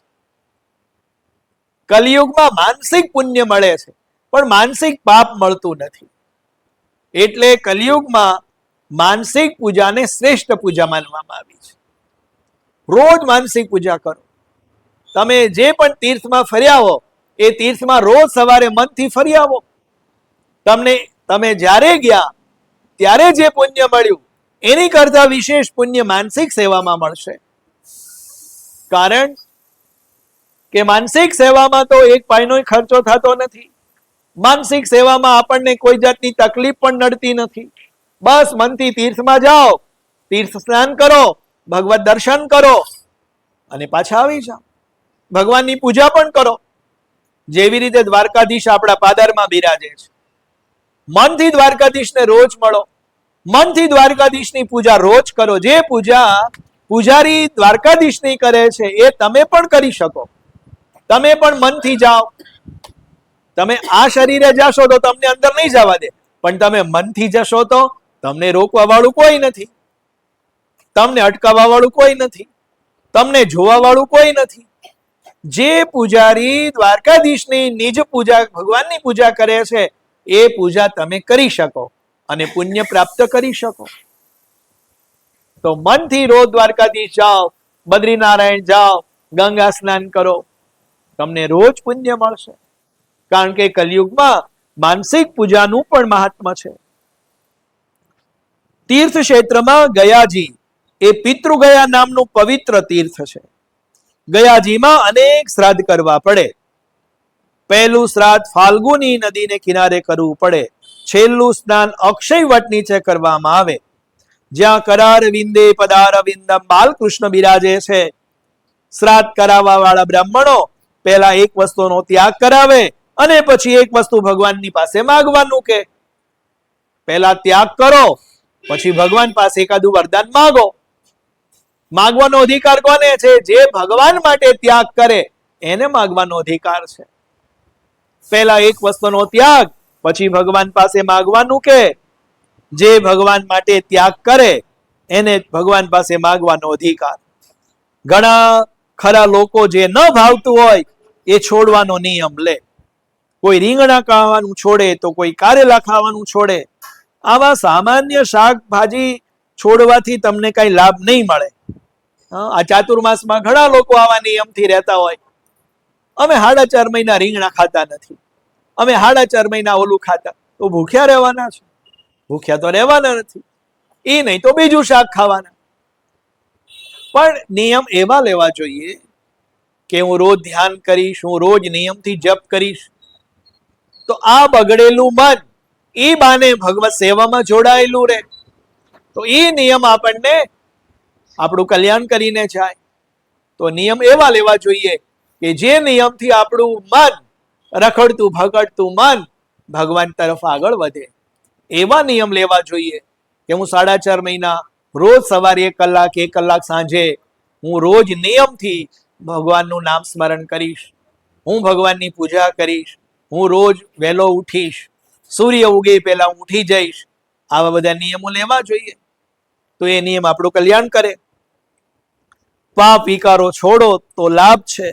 કલિયુગમાં માનસિક પુણ્ય મળે છે, પણ માનસિક પાપ મળતું નથી. એટલે કલિયુગમાં માનસિક પૂજાને શ્રેષ્ઠ પૂજા માનવામાં આવી છે. રોજ માનસિક પૂજા કરો. તમે જે પણ તીર્થમાં ફર્યા હો એ તીર્થમાં રોજ સવારે મનથી ફરી આવો. તમે જ્યારે ગયા ત્યારે જે પુણ્ય મળ્યું એની કરતા વિશેષ પુણ્ય માનસિક સેવામાં મળશે. કારણ કે માનસિક સેવામાં તો એક પાઈનો ખર્ચો થતો નથી. માનસિક સેવામાં આપણને કોઈ જાતની તકલીફ પણ નડતી નથી. બસ મનથી તીર્થમાં જાઓ, તીર્થ સ્નાન કરો, ભગવત દર્શન કરો અને પાછા આવી જાઓ. ભગવાનની પૂજા પણ કરો. જેવી રીતે દ્વારકાધીશ આપણા પાદરમાં બિરાજે છે. મનથી દ્વારકાધીશને રોજ મળો, મનથી દ્વારકાધીશની પૂજા રોજ કરો. જે પૂજા પૂજારી દ્વારકાધીશની કરે છે એ તમે પણ કરી શકો. તમે પણ મનથી જાઓ. તમે આ શરીરે જશો તો તમને અંદર નહીં જવા દે, પણ તમે મનથી જશો તો તમને રોકવા વાળું કોઈ નથી, તમને અટકાવવા વાળું કોઈ નથી, તમને જોવા વાળું કોઈ નથી. જે પૂજારી દ્વારકાધીશની નિજ પૂજા, ભગવાનની પૂજા કરે છે એ પૂજા તમે કરી શકો અને પુણ્ય પ્રાપ્ત કરી શકો. તો મનથી રોજ દ્વારકાધીશ જાઓ, બદ્રીનારાયણ જાઓ, ગંગા સ્નાન કરો, તમને રોજ પુણ્ય મળશે. કારણ કે કલયુગમાં માનસિક પૂજાનું પણ મહાત્મ્ય છે. તીર્થ ક્ષેત્રમાં ગયાજી એ પિતૃગયા નામનું પવિત્ર તીર્થ છે. ગયાજીમાં અનેક શ્રાદ્ધ કરવા પડે. પહેલું શ્રાદ્ધ ફાલ્ગુની નદીને કિનારે કરવું પડે. છેલ્લું સ્નાન અક્ષય વટ નીચે કરવામાં આવે, જ્યાં કરાર વિંદે પદાર વિંદમ બાલકૃષ્ણ બિરાજે છે. શ્રાદ્ધ કરાવવા વાળા બ્રાહ્મણો પહેલા એક વસ્તુનો ત્યાગ કરાવે અને પછી એક વસ્તુ ભગવાનની પાસે માંગવાનું કે. પહેલા ત્યાગ કરો, પછી ભગવાન પાસે એકાદું વરદાન માંગો. માંગવાનો અધિકાર કોને છે? જે ભગવાન માટે ત્યાગ કરે એને માંગવાનો અધિકાર છે. પહેલા એક વસ્તુનો ત્યાગ, પછી ભગવાન પાસે માંગવાનું કે. જે ભગવાન માટે ત્યાગ કરે એને ભગવાન પાસે માંગવાનો અધિકાર. ઘણા ખરા લોકો જે ન ભાવતું હોય એ છોડવાનો નિયમ લે. કોઈ રીંગણા ખાવાનું છોડે તો કોઈ કારેલા ખાવાનું છોડે. આવા સામાન્ય શાકભાજી છોડવાથી તમને કઈ લાભ નહીં મળે. આ ચાતુર્માસમાં ઘણા લોકો આવા નિયમથી રહેતા હોય. અમે 4.5 મહિના રીંગણા ખાતા નથી, અમે 4.5 મહિના ઓલું ખાતા. તો ભૂખ્યા રહેવાના છે? ભૂખ્યા તો રહેવાના નથી. એ નહીં તો બીજું શાક ખાવાના. પણ નિયમ એવા લેવા જોઈએ કે હું રોજ ધ્યાન કરીશ, હું રોજ નિયમથી જપ કરીશ. તો આ બગડેલું મન એ બાને ભગવત સેવામાં જોડાયેલું રહે. તો એ નિયમ આપણને આપણું કલ્યાણ કરીને જાય. તો નિયમ એવા લેવા જોઈએ કે જે નિયમથી આપણું મન, રખડતું ભગડતું મન ભગવાન તરફ આગળ વધે. એવા નિયમ લેવા જોઈએ કે હું 4.5 મહિના રોજ સવારે 1 કલાક, 1 કલાક સાંજે હું રોજ નિયમથી ભગવાનનું નામ સ્મરણ કરીશ, હું ભગવાનની પૂજા કરીશ, હું રોજ વહેલો ઉઠીશ, સૂર્ય ઉગે પહેલા હું ઉઠી જઈશ. આવા બધા નિયમો લેવા જોઈએ. તો એ નિયમ આપણું કલ્યાણ કરે. પાપ વિકારો છોડો તો લાભ છે.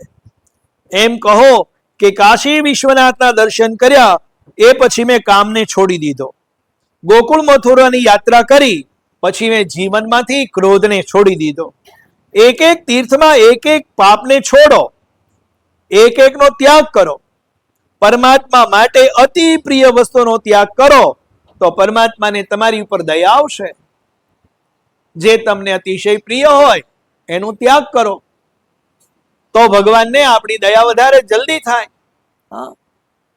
એમ કહો કે કાશી વિશ્વનાથના દર્શન કર્યા એ પછી મેં કામને છોડી દીધો. ગોકુળ મથુરાની યાત્રા કરી પછી મેં જીવનમાંથી ક્રોધને છોડી દીધો. એક એક તીર્થમાં એક એક પાપને છોડો, એક એકનો ત્યાગ કરો. પરમાત્મા માટે અતિ પ્રિય વસ્તુનો ત્યાગ કરો તો પરમાત્માને તમારી ઉપર દયા આવશે. જે તમને અતિશય પ્રિય હોય એનો ત્યાગ કરો તો ભગવાનને આપણી દયા વધારે જલ્દી થાય.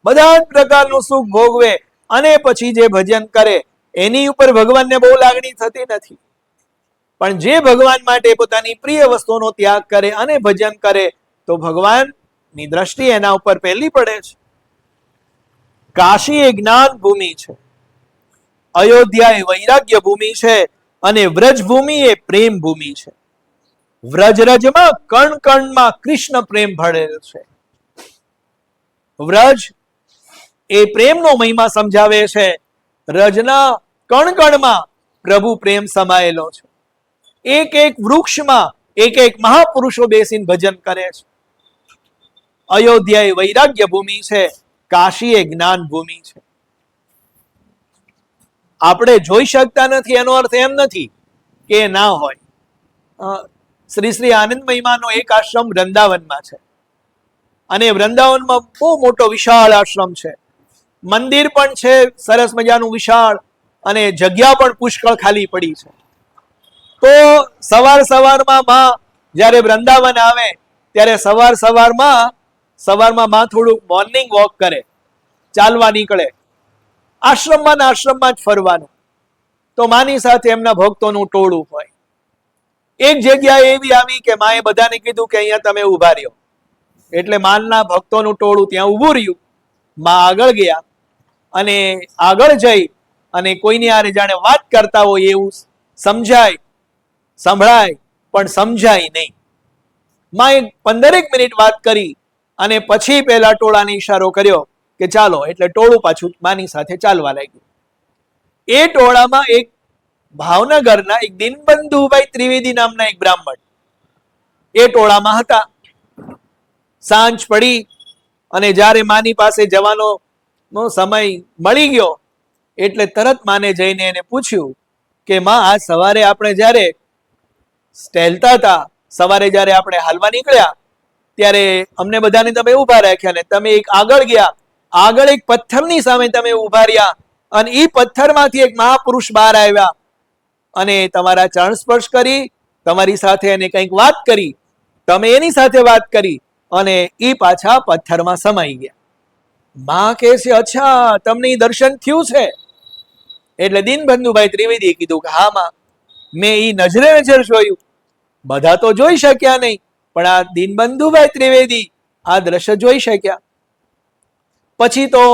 બધા જ પ્રકારનું સુખ ભોગવે અને પછી જે ભજન કરે એની ઉપર ભગવાનને બહુ લાગણી થતી નથી. પણ જે ભગવાન માટે પોતાની પ્રિય વસ્તુનો ત્યાગ કરે અને ભજન કરે તો ભગવાનની દ્રષ્ટિ એના ઉપર પહેલી પડે છે. કાશી એ જ્ઞાન ભૂમિ છે, અયોધ્યા એ વૈરાગ્ય ભૂમિ છે અને વ્રજભૂમિ એ પ્રેમ ભૂમિ છે. વ્રજરજમાં કણ કણમાં કૃષ્ણ પ્રેમ ભળેલો છે. વ્રજ એ પ્રેમનો મહિમા સમજાવે છે. રજના કણ કણમાં પ્રભુ પ્રેમ સમાયેલો છે. એક એક વૃક્ષમાં એક એક મહાપુરુષો બેસીને ભજન કરે છે. અયોધ્યા એ વૈરાગ્ય ભૂમિ છે, કાશી એ જ્ઞાન ભૂમિ છે. આપણે જોઈ શકતા નથી એનો અર્થ એમ નથી કે ના હોય. શ્રી શ્રી આનંદ મહિમાનો એક આશ્રમ વૃંદાવનમાં છે અને વૃંદાવનમાં બહુ મોટો વિશાળ આશ્રમ છે. મંદિર પણ છે સરસ મજાનું વિશાળ અને જગ્યા પણ પુષ્કળ ખાલી પડી છે. તો સવારમાં માં જ્યારે વૃંદાવન આવે ત્યારે સવારમાં માં થોડુંક મોર્નિંગ વોક કરે. ચાલવા નીકળે, આશ્રમમાં ને આશ્રમમાં જ ફરવાનું. તો માની સાથે એમના ભક્તોનું ટોળું હોય. એક જગ્યાએ એવી આવી કે માએ બધાને કીધું કે અહીંયા તમે ઉભા રહ્યો. એટલે માનના ભક્તોનું ટોળું ત્યાં ઊભું રહ્યું. માં આગળ ગયા અને આગળ જઈ અને કોઈની હારે જાણે વાત કરતા હોય એવું સમજાય, સંભળાય, પણ સમજાય નહીં. માએ 15 મિનિટ વાત કરી અને પછી પેલા ટોળાને ઈશારો કર્યો કે ચાલો, એટલે ટોળું પાછું માની સાથે ચાલવા લાગ્યું. એ ટોળામાં એક ભાવનગરના એક દિનબંધુભાઈ ત્રિવેદી નામના એક બ્રાહ્મણ એ ટોળામાં હતા. સાંજ પડી અને જ્યારે માની પાસે જવાનો સમય મળી ગયો એટલે તરત માને જઈને એને પૂછ્યું કે માં, આજ સવારે આપણે જ્યારે ટહેલતા હતા, સવારે જ્યારે આપણે હાલવા નીકળ્યા ત્યારે અમને બધાને તમે ઉભા રાખ્યા ને તમે એક આગળ ગયા, આગળ એક પથ્થરની સામે તમે ઉભા રહ્યા અને એ પથ્થરમાંથી એક મહાપુરુષ બહાર આવ્યા અને તમારા ચરણ સ્પર્શ કરી, તમારી સાથે એને કંઈક વાત કરી, તમે એની સાથે વાત કરી અને એ પાછા પથ્થરમાં સમાઈ ગયા. માં કહે છે, અચ્છા, તમને દર્શન થયું છે? એટલે દિનબંધુભાઈ ત્રિવેદીએ કીધું કે હા માં, મેં એ નજરે નજર જોયું. બધા તો જોઈ શક્યા નહીં, પણ આ દિનબંધુભાઈ ત્રિવેદી આ દ્રશ્ય જોઈ શક્યા. પછી તો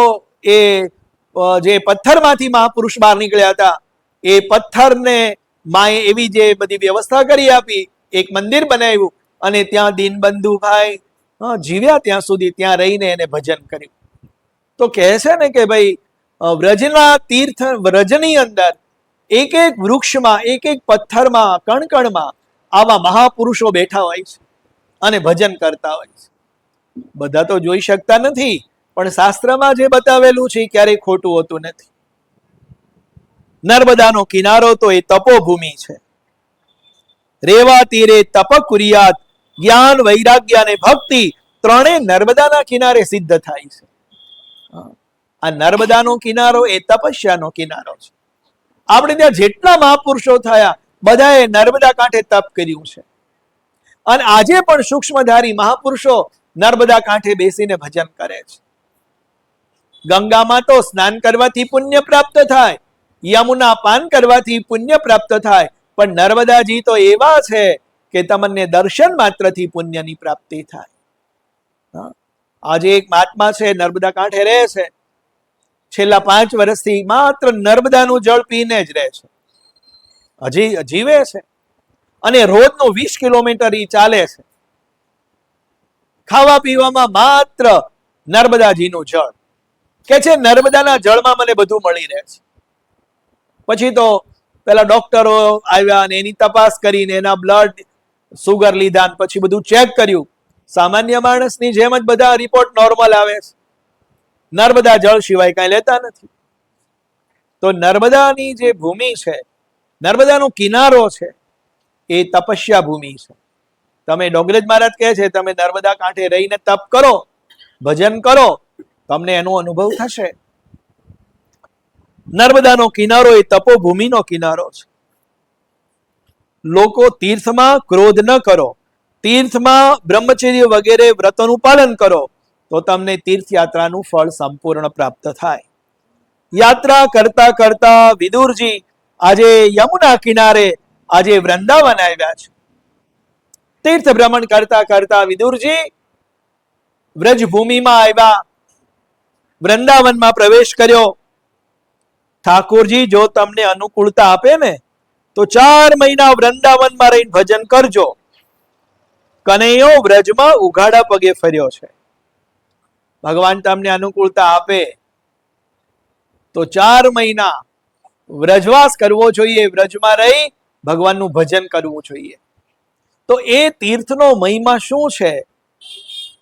એ જે પથ્થરમાંથી મહાપુરુષ બહાર નીકળ્યા હતા એ પથ્થરને માએ એવી જે બધી વ્યવસ્થા કરી આપી, એક મંદિર બનાવ્યું અને ત્યાં દિનબંધુભાઈ જીવ્યા ત્યાં સુધી ત્યાં રહીને એને ભજન કર્યું. તો કહે છે ને કે ભાઈ, વ્રજના તીર્થ, વ્રજની અંદર એક એક વૃક્ષમાં, એક એક પથ્થરમાં, કણકણમાં આવા મહાપુરુષો બેઠા હોય છે અને ભજન કરતા હોય છે. બધા તો જોઈ શકતા નથી, પણ શાસ્ત્રમાં જે બતાવેલું છે એ ક્યારેય ખોટું હોતું નથી. નર્મદાનો કિનારો તો એ તપોભૂમિ છે. રેવા તીરે તપ કુરિયાત, જ્ઞાન, વૈરાગ્ય અને ભક્તિ ત્રણેય નર્મદાના કિનારે સિદ્ધ થાય છે. આ નર્મદાનો કિનારો એ તપસ્યાનો કિનારો છે. આપણે ત્યાં જેટલા મહાપુરુષો થયા બધાએ નર્મદા કાંઠે તપ કર્યું છે અને આજે પણ સૂક્ષ્મધારી મહાપુરુષો નર્મદા કાંઠે બેસીને ભજન કરે છે. ગંગામાં તો સ્નાન કરવાથી પુણ્ય પ્રાપ્ત થાય, યમુના પાન કરવાથી પુણ્ય પ્રાપ્ત થાય, પણ નર્મદાજી તો એવા છે કે તમને દર્શન માત્રથી પુણ્યની પ્રાપ્તિ થાય. આજે એક મહાત્મા છે, નર્મદા કાંઠે રહે છે, છેલ્લા 5 વર્ષથી માત્ર નર્મદાનું જળ પીને જ રહે છે, હજી જીવે છે અને રોજનું 20 કિલોમીટર ઈ ચાલે છે. ખાવા પીવામાં માત્ર નર્મદાજીનું જળ, કે છે નર્મદાના જળમાં મને બધું મળી રહે છે. પછી તો પેલા ડોક્ટરો આવ્યા અને એની તપાસ કરીને એના બ્લડ સુગર લીધા, પછી બધું ચેક કર્યું. સામાન્ય માણસની જેમ જ બધા રિપોર્ટ નોર્મલ આવે છે. નર્મદા જળ સિવાય કઈ લેતા નથી. તો નર્મદાની જે ભૂમિ છે, નર્મદાનો કિનારો છે, એ તપસ્યા ભૂમિ છે. તમે ડોંગરેજ મહારાજ કહે છે, તમે નર્મદા કાંઠે રહીને તપ કરો, ભજન કરો, તમને એનો અનુભવ થશે. નર્મદાનો કિનારો એ તપોભૂમિનો કિનારો છે. લોકો તીર્થમાં ક્રોધ ન કરો, તીર્થમાં બ્રહ્મચર્ય વગેરે વ્રતોનું પાલન કરો તો તમને તીર્થયાત્રાનું ફળ સંપૂર્ણ પ્રાપ્ત થાય. યાત્રા કરતા કરતા વિદુરજી આજે યમુના કિનારે આજે વૃંદાવન આવ્યા છે. તીર્થ ભ્રમણ કરતા કરતા વિદુરજી વ્રજભૂમિમાં આવ્યા, વૃંદાવનમાં પ્રવેશ કર્યો. ઠાકોરજી જો તમને અનુકૂળતા આપે ને તો 4 મહિના વૃંદાવનમાં રહીને ભજન કરજો. કનૈયો વ્રજમાં ઉઘાડા પગે ફર્યો છે. ભગવાન તમને અનુકૂળતા આપે તો 4 મહિના વ્રજવાસ કરવો જોઈએ, વ્રજમાં રહી ભગવાનનું ભજન કરવું જોઈએ. તો એ તીર્થનો મહિમા શું છે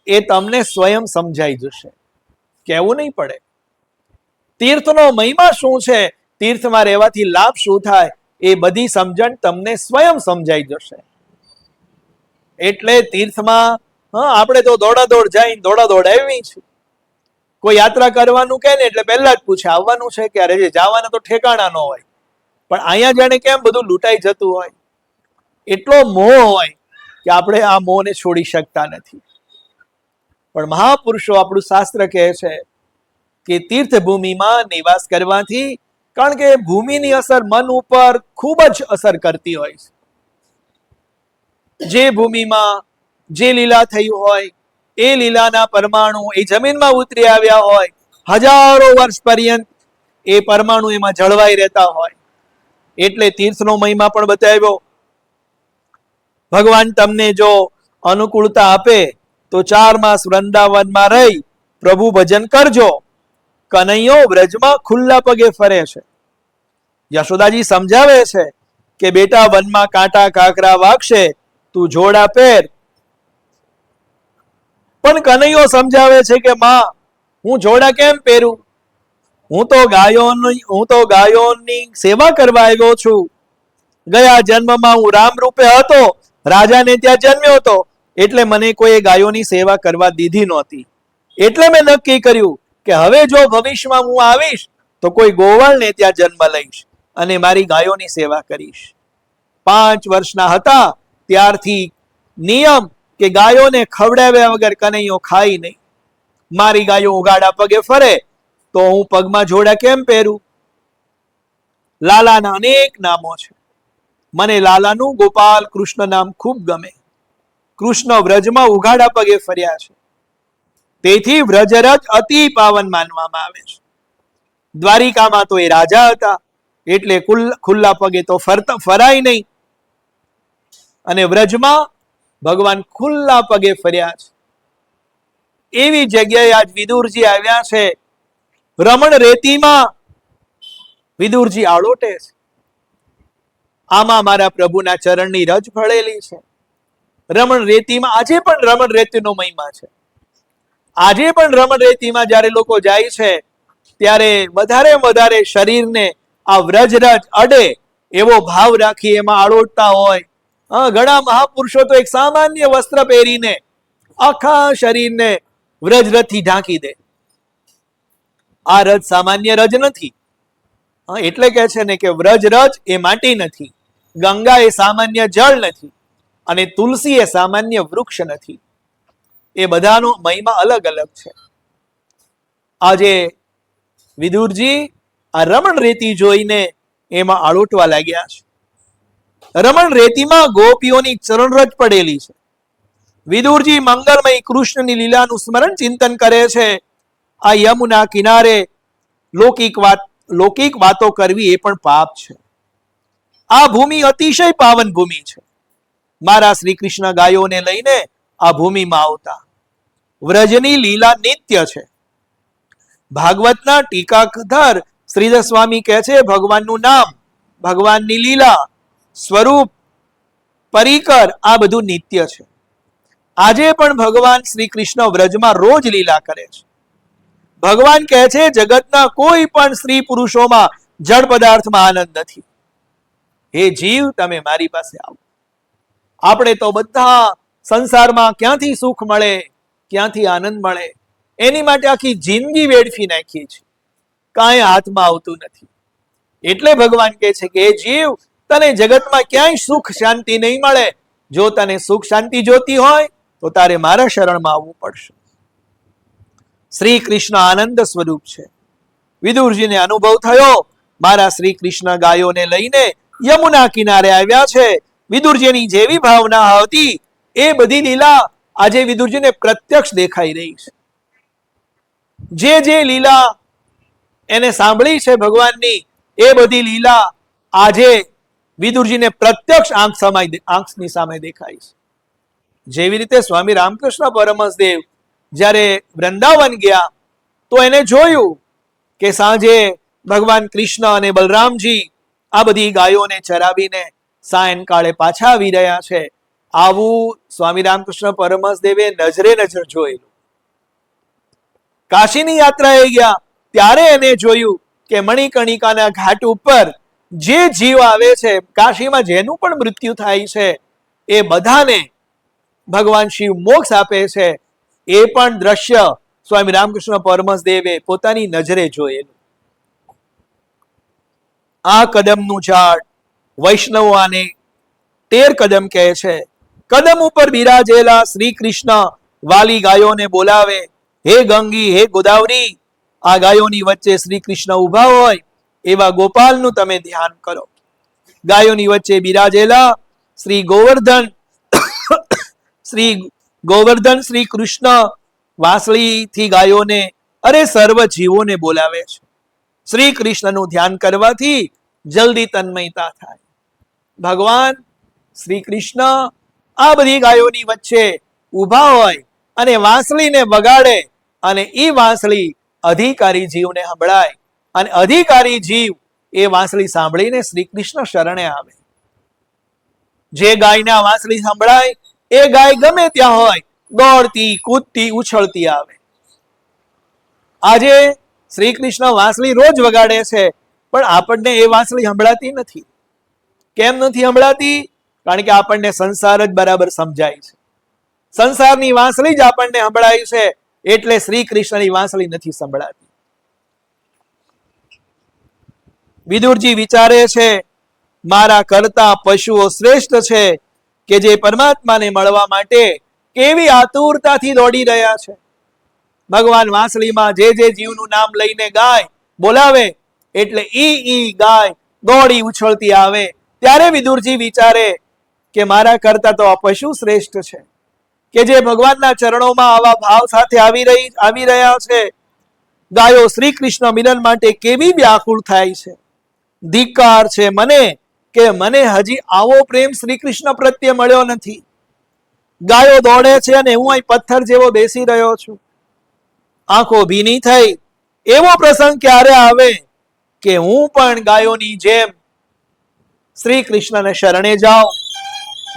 એ તમને સ્વયં સમજાઈ જશે, કહેવું નહીં પડે. તીર્થનો મહિમા શું છે, તીર્થમાં રહેવાથી લાભ શું થાય, એ બધી સમજણ તમને સ્વયં સમજાઈ જશે. એટલે તીર્થમાં આપણે તો દોડાદોડ જઈને દોડાદોડ આવી છે. કોઈ યાત્રા કરવાનું કહે ને એટલે પહેલા જ પૂછે આવવાનું છે ક્યારે, જે જવાના તો ઠેકાણા ન હોય. પણ અહીંયા જાણે કેમ બધું લૂંટાઈ જતું હોય, એટલો મોહ હોય કે આપણે આ મોહને છોડી શકતા નથી. પણ મહાપુરુષો, આપણું શાસ્ત્ર કહે છે કે તીર્થભૂમિમાં નિવાસ કરવાથી, કારણ કે ભૂમિની અસર મન ઉપર ખૂબ જ અસર કરતી હોય છે. જે ભૂમિમાં જે લીલા થઈ હોય એ લીલાના પરમાણુ એ જમીનમાં ઉતરી આવ્યા હોય, હજારો વર્ષ પર્યંત એ પરમાણુ એમાં જળવાઈ રહેતા હોય. એટલે તીર્થનો મહિમા પણ બતાવ્યો. ભગવાન તમને જો અનુકૂળતા આપે તો 4 માસ વૃંદાવનમાં રહી પ્રભુ ભજન કરજો. કનૈયો વ્રજમાં ખુલ્લા પગે ફરે છે. યશોદાજી સમજાવે છે કે બેટા, વનમાં કાંટા કાકરા વાગશે, તું જોડા પહેર. પણ કનૈયો સમજાવે છે કે માં, હું જોડા કેમ પહેરું? હું તો ગાયોની સેવા કરવા આવ્યો છું. ગયા જન્મમાં હું રામ રૂપે હતો, રાજાને ત્યાં જન્મ્યો હતો, એટલે મને કોઈ ગાયોની સેવા કરવા દીધી નહોતી. એટલે મેં નક્કી કર્યું કે હવે જો ભવિષ્યમાં હું આવીશ તો કોઈ ગોવાળને ત્યાં જન્મ લઈશ અને મારી ગાયોની સેવા કરીશ. 5 વર્ષના હતા ત્યારથી નિયમ કે ગાયોને ખવડાવ્યા વગર કનૈયો ખાય નહીં. મારી ગાયો ઉગાડા પગે ફરે તો હું પગમાં જોડા કેમ પહેરું? લાલાના અનેક નામો છે. મને લાલાનું ગોપાલ કૃષ્ણ નામ ખૂબ ગમે. કૃષ્ણ વ્રજમાં ઉઘાડા પગે ફર્યા છે, તેથી વ્રજરજ અતિ પાવન માનવામાં આવે છે. દ્વારિકામાં તો એ રાજા હતા, એટલે ખુલ્લા પગે તો ફરાય નહીં. અને વ્રજમાં ભગવાન ખુલ્લા પગે ફર્યા છે. એવી જગ્યાએ આજ વિદુરજી આવ્યા છે. રમણ રેતીમાં વિદુરજી આળોટે છે. આમાં મારા પ્રભુના ચરણની રજ ફળેલી છે. રમણ રેતીમાં આજે પણ રમણ રેતીનો મહિમા છે. આજે પણ રમણ રેતીમાં જ્યારે લોકો જાય છે ત્યારે વધારે શરીરને આ વ્રજરજ અડે એવો ભાવ રાખી એમાં આળોટતા હોય. ઘણા મહાપુરુષો તો એક સામાન્ય વસ્ત્ર પહેરીને આખા શરીરને વ્રજરથથી ઢાંકી દે. આ રજ સામાન્ય રજ નથી. એટલે કે છે ને કે વ્રજરજ એ માટી નથી, ગંગા એ સામાન્ય જળ નથી, અને તુલસી એ સામાન્ય વૃક્ષ નથી. એ બધાનો મહિમા અલગ અલગ છે. આજે વિદુરજી આ રમણ રેતી જોઈને એમાં આળોટવા લાગ્યા છે. રમણ રેતીમાં ગોપીઓની ચરણરજ પડેલી છે. વિદુરજી મંગળમય કૃષ્ણની લીલાનું સ્મરણ ચિંતન કરે છે. આ યમુના કિનારે લૌકિક વાતો કરવી એ પણ પાપ છે. આ ભૂમિ અતિશય પાવન ભૂમિ છે. મારા શ્રી કૃષ્ણ ગાયોને લઈને આ ભૂમિમાં આવતા. વ્રજની લીલા નિત્ય છે. ભાગવતના ટીકાધર શ્રીધર સ્વામી કહે છે, ભગવાનનું નામ, ભગવાનની લીલા, સ્વરૂપ, પરિકર આ બધું નિત્ય છે. આજે પણ ભગવાન શ્રી કૃષ્ણ વ્રજમાં રોજ લીલા કરે છે. ભગવાન કહે છે, જગતના કોઈ પણ સ્ત્રી પુરુષોમાં જળ પદાર્થમાં આનંદ નથી. હે જીવ, તમે મારી પાસે આવો. આપણે તો બધા સંસારમાં ક્યાંથી સુખ મળે, ક્યાંથી આનંદ મળે, એની માટે આખી જિંદગી વેડફી નાખી છે. કાંઈ હાથમાં આવતું નથી. એટલે ભગવાન કહે છે કે હે જીવ, તને જગતમાં ક્યાંય સુખ શાંતિ નહીં મળે. જો તને સુખ શાંતિ જોતી હોય તો તારે મારા શરણમાં આવવું પડશે. શ્રી કૃષ્ણ આનંદ સ્વરૂપ છે. વિદુરજીને અનુભવ થયો, મારા શ્રી કૃષ્ણ ગાયોને લઈને યમુના કિનારે આવ્યા છે. વિદુરજીની જેવી ભાવના હતી એ બધી લીલા આજે વિદુરજીને પ્રત્યક્ષ દેખાઈ રહી છે. જે લીલા એને સાંભળી છે ભગવાનની, એ બધી લીલા આજે વિદુરજીને પ્રત્યક્ષ આંખની સામે દેખાય છે. જેવી રીતે સ્વામી રામકૃષ્ણ પરમહંસદેવ જ્યારે વૃંદાવન ગયા તો એને જોયું કે સાંજે ભગવાન કૃષ્ણ અને બલરામજી આ બધી ગાયોને ચરાવીને સાયંકાળે પાછા આવી રહ્યા છે. આવું સ્વામી રામકૃષ્ણ પરમહંસદેવે નજરે નજર જોયેલું. કાશીની યાત્રાએ ગયા ત્યારે એને જોયું કે મણિકર્ણિકાના ઘાટ ઉપર જે જીવ આવે છે, કાશીમાં જેનું પણ મૃત્યુ થાય છે, એ બધાને ભગવાન શિવ મોક્ષ આપે છે. એ પણ દ્રશ્ય સ્વામી રામકૃષ્ણ પરમહંસદેવે પોતાની નજરે જોયેલું. આ કદમનું ઝાડ વૈષ્ણવો આને 13 કદમ કહે છે. કદમ ઉપર બિરાજેલા શ્રી કૃષ્ણ વાલી ગાયોને બોલાવે, હે ગંગી, હે ગોદાવરી, આ ગાયોની વચ્ચે શ્રી કૃષ્ણ ઉભા હોય એવા ગોપાલનું તમે ધ્યાન કરો. ગાયોની વચ્ચે બિરાજેલા શ્રી ગોવર્ધન શ્રી કૃષ્ણ વાંસળીથી ગાયોને અરે સર્વ જીવોને બોલાવે છે. શ્રી કૃષ્ણનું ધ્યાન કરવાથી જલ્દી તન્મયતા થાય. ભગવાન શ્રી કૃષ્ણ આ બધી ગાયોની વચ્ચે ઊભા હોય અને વાંસળીને વગાડે અને એ વાંસળી અધિકારી જીવને સંભળાય અને અધિકારી જીવ એ વાંસળી સાંભળીને શ્રી કૃષ્ણ શરણે આવે. જે ગાયના વાંસળી સંભળાય એ ગાય ગમે ત્યાં હોય દોડતી કૂદતી ઉછળતી આવે. આજે શ્રી કૃષ્ણ વાંસળી રોજ વગાડે છે પણ આપણને એ વાંસળી સંભળાતી નથી. કેમ નથી સંભળાતી? કારણ કે આપણને સંસાર જ બરાબર સમજાય છે. સંસારની વાંસળી જ આપણને સંભળાય છે એટલે શ્રી કૃષ્ણની વાંસળી નથી સંભળાતી. વિદુરજી વિચારે છે મારા કરતા પશુઓ શ્રેષ્ઠ છે કે જે પરમાત્માને મળવા માટે કેવી આતુરતાથી દોડી રહ્યા છે. ભગવાન વાંસળીમાં જે જીવનું નામ લઈને ગાય બોલાવે એટલે ઈ ગાય દોડી ઉછળતી આવે. ત્યારે વિદુરજી વિચારે કે મારા કરતા તો આ પશુ શ્રેષ્ઠ છે કે જે ભગવાનના ચરણોમાં આવા ભાવ સાથે આવી રહ્યા છે. ગાયો શ્રી કૃષ્ણ મિલન માટે કેવી વ્યાકુળ થાય છે. ધિક્કાર છે મને કે મને હજી આવો પ્રેમ શ્રી કૃષ્ણ પ્રત્યે મળ્યો નથી. ગાયો દોડે છે અને હું અહીં પથ્થર જેવો બેસી રહ્યો છું. આંખો ભીની થઈ. એવો પ્રસંગ ક્યારે આવે કે હું પણ ગાયોની જેમ શ્રી કૃષ્ણને શરણે જાઉં.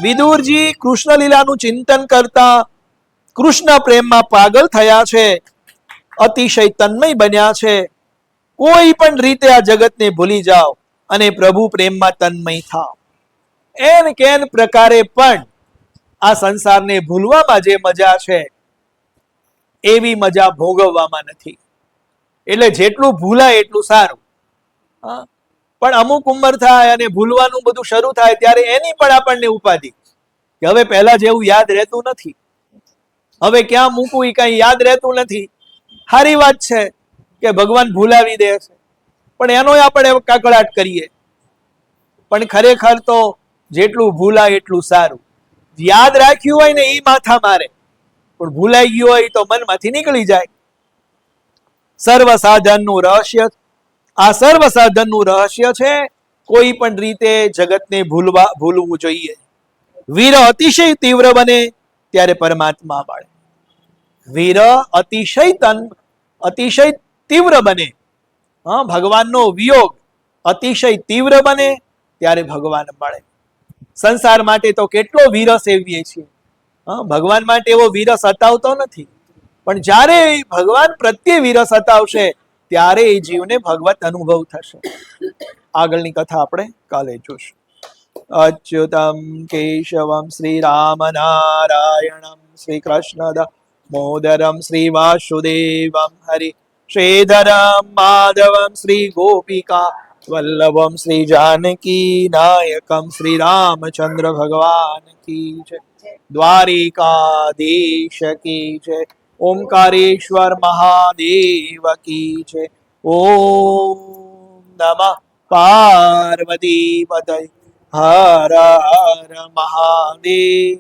વિદુરજી કૃષ્ણ લીલાનું ચિંતન કરતા કૃષ્ણ પ્રેમમાં પાગલ થયા છે. અતિશય તન્મય બન્યા છે. કોઈ પણ રીતે આ જગતને ભૂલી જાઓ અને પ્રભુ પ્રેમમાં તન્મય થાઓ. એન કેન પ્રકારે પણ આ સંસારને ભૂલવામાં જે મજા છે એવી મજા ભોગવવામાં નથી. એટલે જેટલું ભૂલાય એટલું સારું. પણ અમુક ઉંમર થાય અને ભૂલવાનું બધું શરૂ થાય ત્યારે એની પણ આપણને ઉપાધિ કે હવે પહેલા જેવું યાદ રહેતું નથી. હવે ક્યાં મૂકવું એ કઈ યાદ રહેતું નથી. સારી વાત છે કે ભગવાન ભૂલાવી દે છે પણ એનો આપણે કાકડાટ કરીએ. પણ ખરેખર તો જેટલું ભૂલાય એટલું સારું. યાદ રાખ્યું હોય ને એ માથા મારે પણ ભૂલાઈ ગયું હોય તો મનમાંથી નીકળી જાય. સર્વ સાધનનું રહસ્ય આ સર્વ સાધનનું રહસ્ય છે કોઈ પણ રીતે જગતને ભૂલવું જોઈએ. વીર અતિશય તીવ્ર બને ત્યારે પરમાત્મા મળે. વીર અતિશય તીવ્ર બને, ભગવાનનો વિયોગ અતિશય તીવ્ર બને ત્યારે ભગવાન મળે. સંસાર માટે તો કેટલો વીર સેવીએ છીએ. ભગવાન માટે એવો વીર સતાવતો નથી પણ જ્યારે ભગવાન પ્રત્યે વીર સતાવશે ત્યારે એ જીવને ભગવત અનુભવ થશે. આગળની કથા આપણે કાલે જોશું. અચ્યુતમ કેશવમ શ્રી રામ નારાયણમ શ્રી કૃષ્ણ મોદરમ શ્રી વાસુદેવમ હરિ શ્રીધરમ માધવમ શ્રી ગોપિકા વલ્લભમ શ્રી જાનકી નાયકમ શ્રી રામચંદ્ર ભગવાન કી જય. દ્વારિકાધીશ કી જય. ઓમકારેશ્વર મહાદેવ કી જય. ઓમ નમઃ પાર્વતી પતય. હર હર મહાદેવ.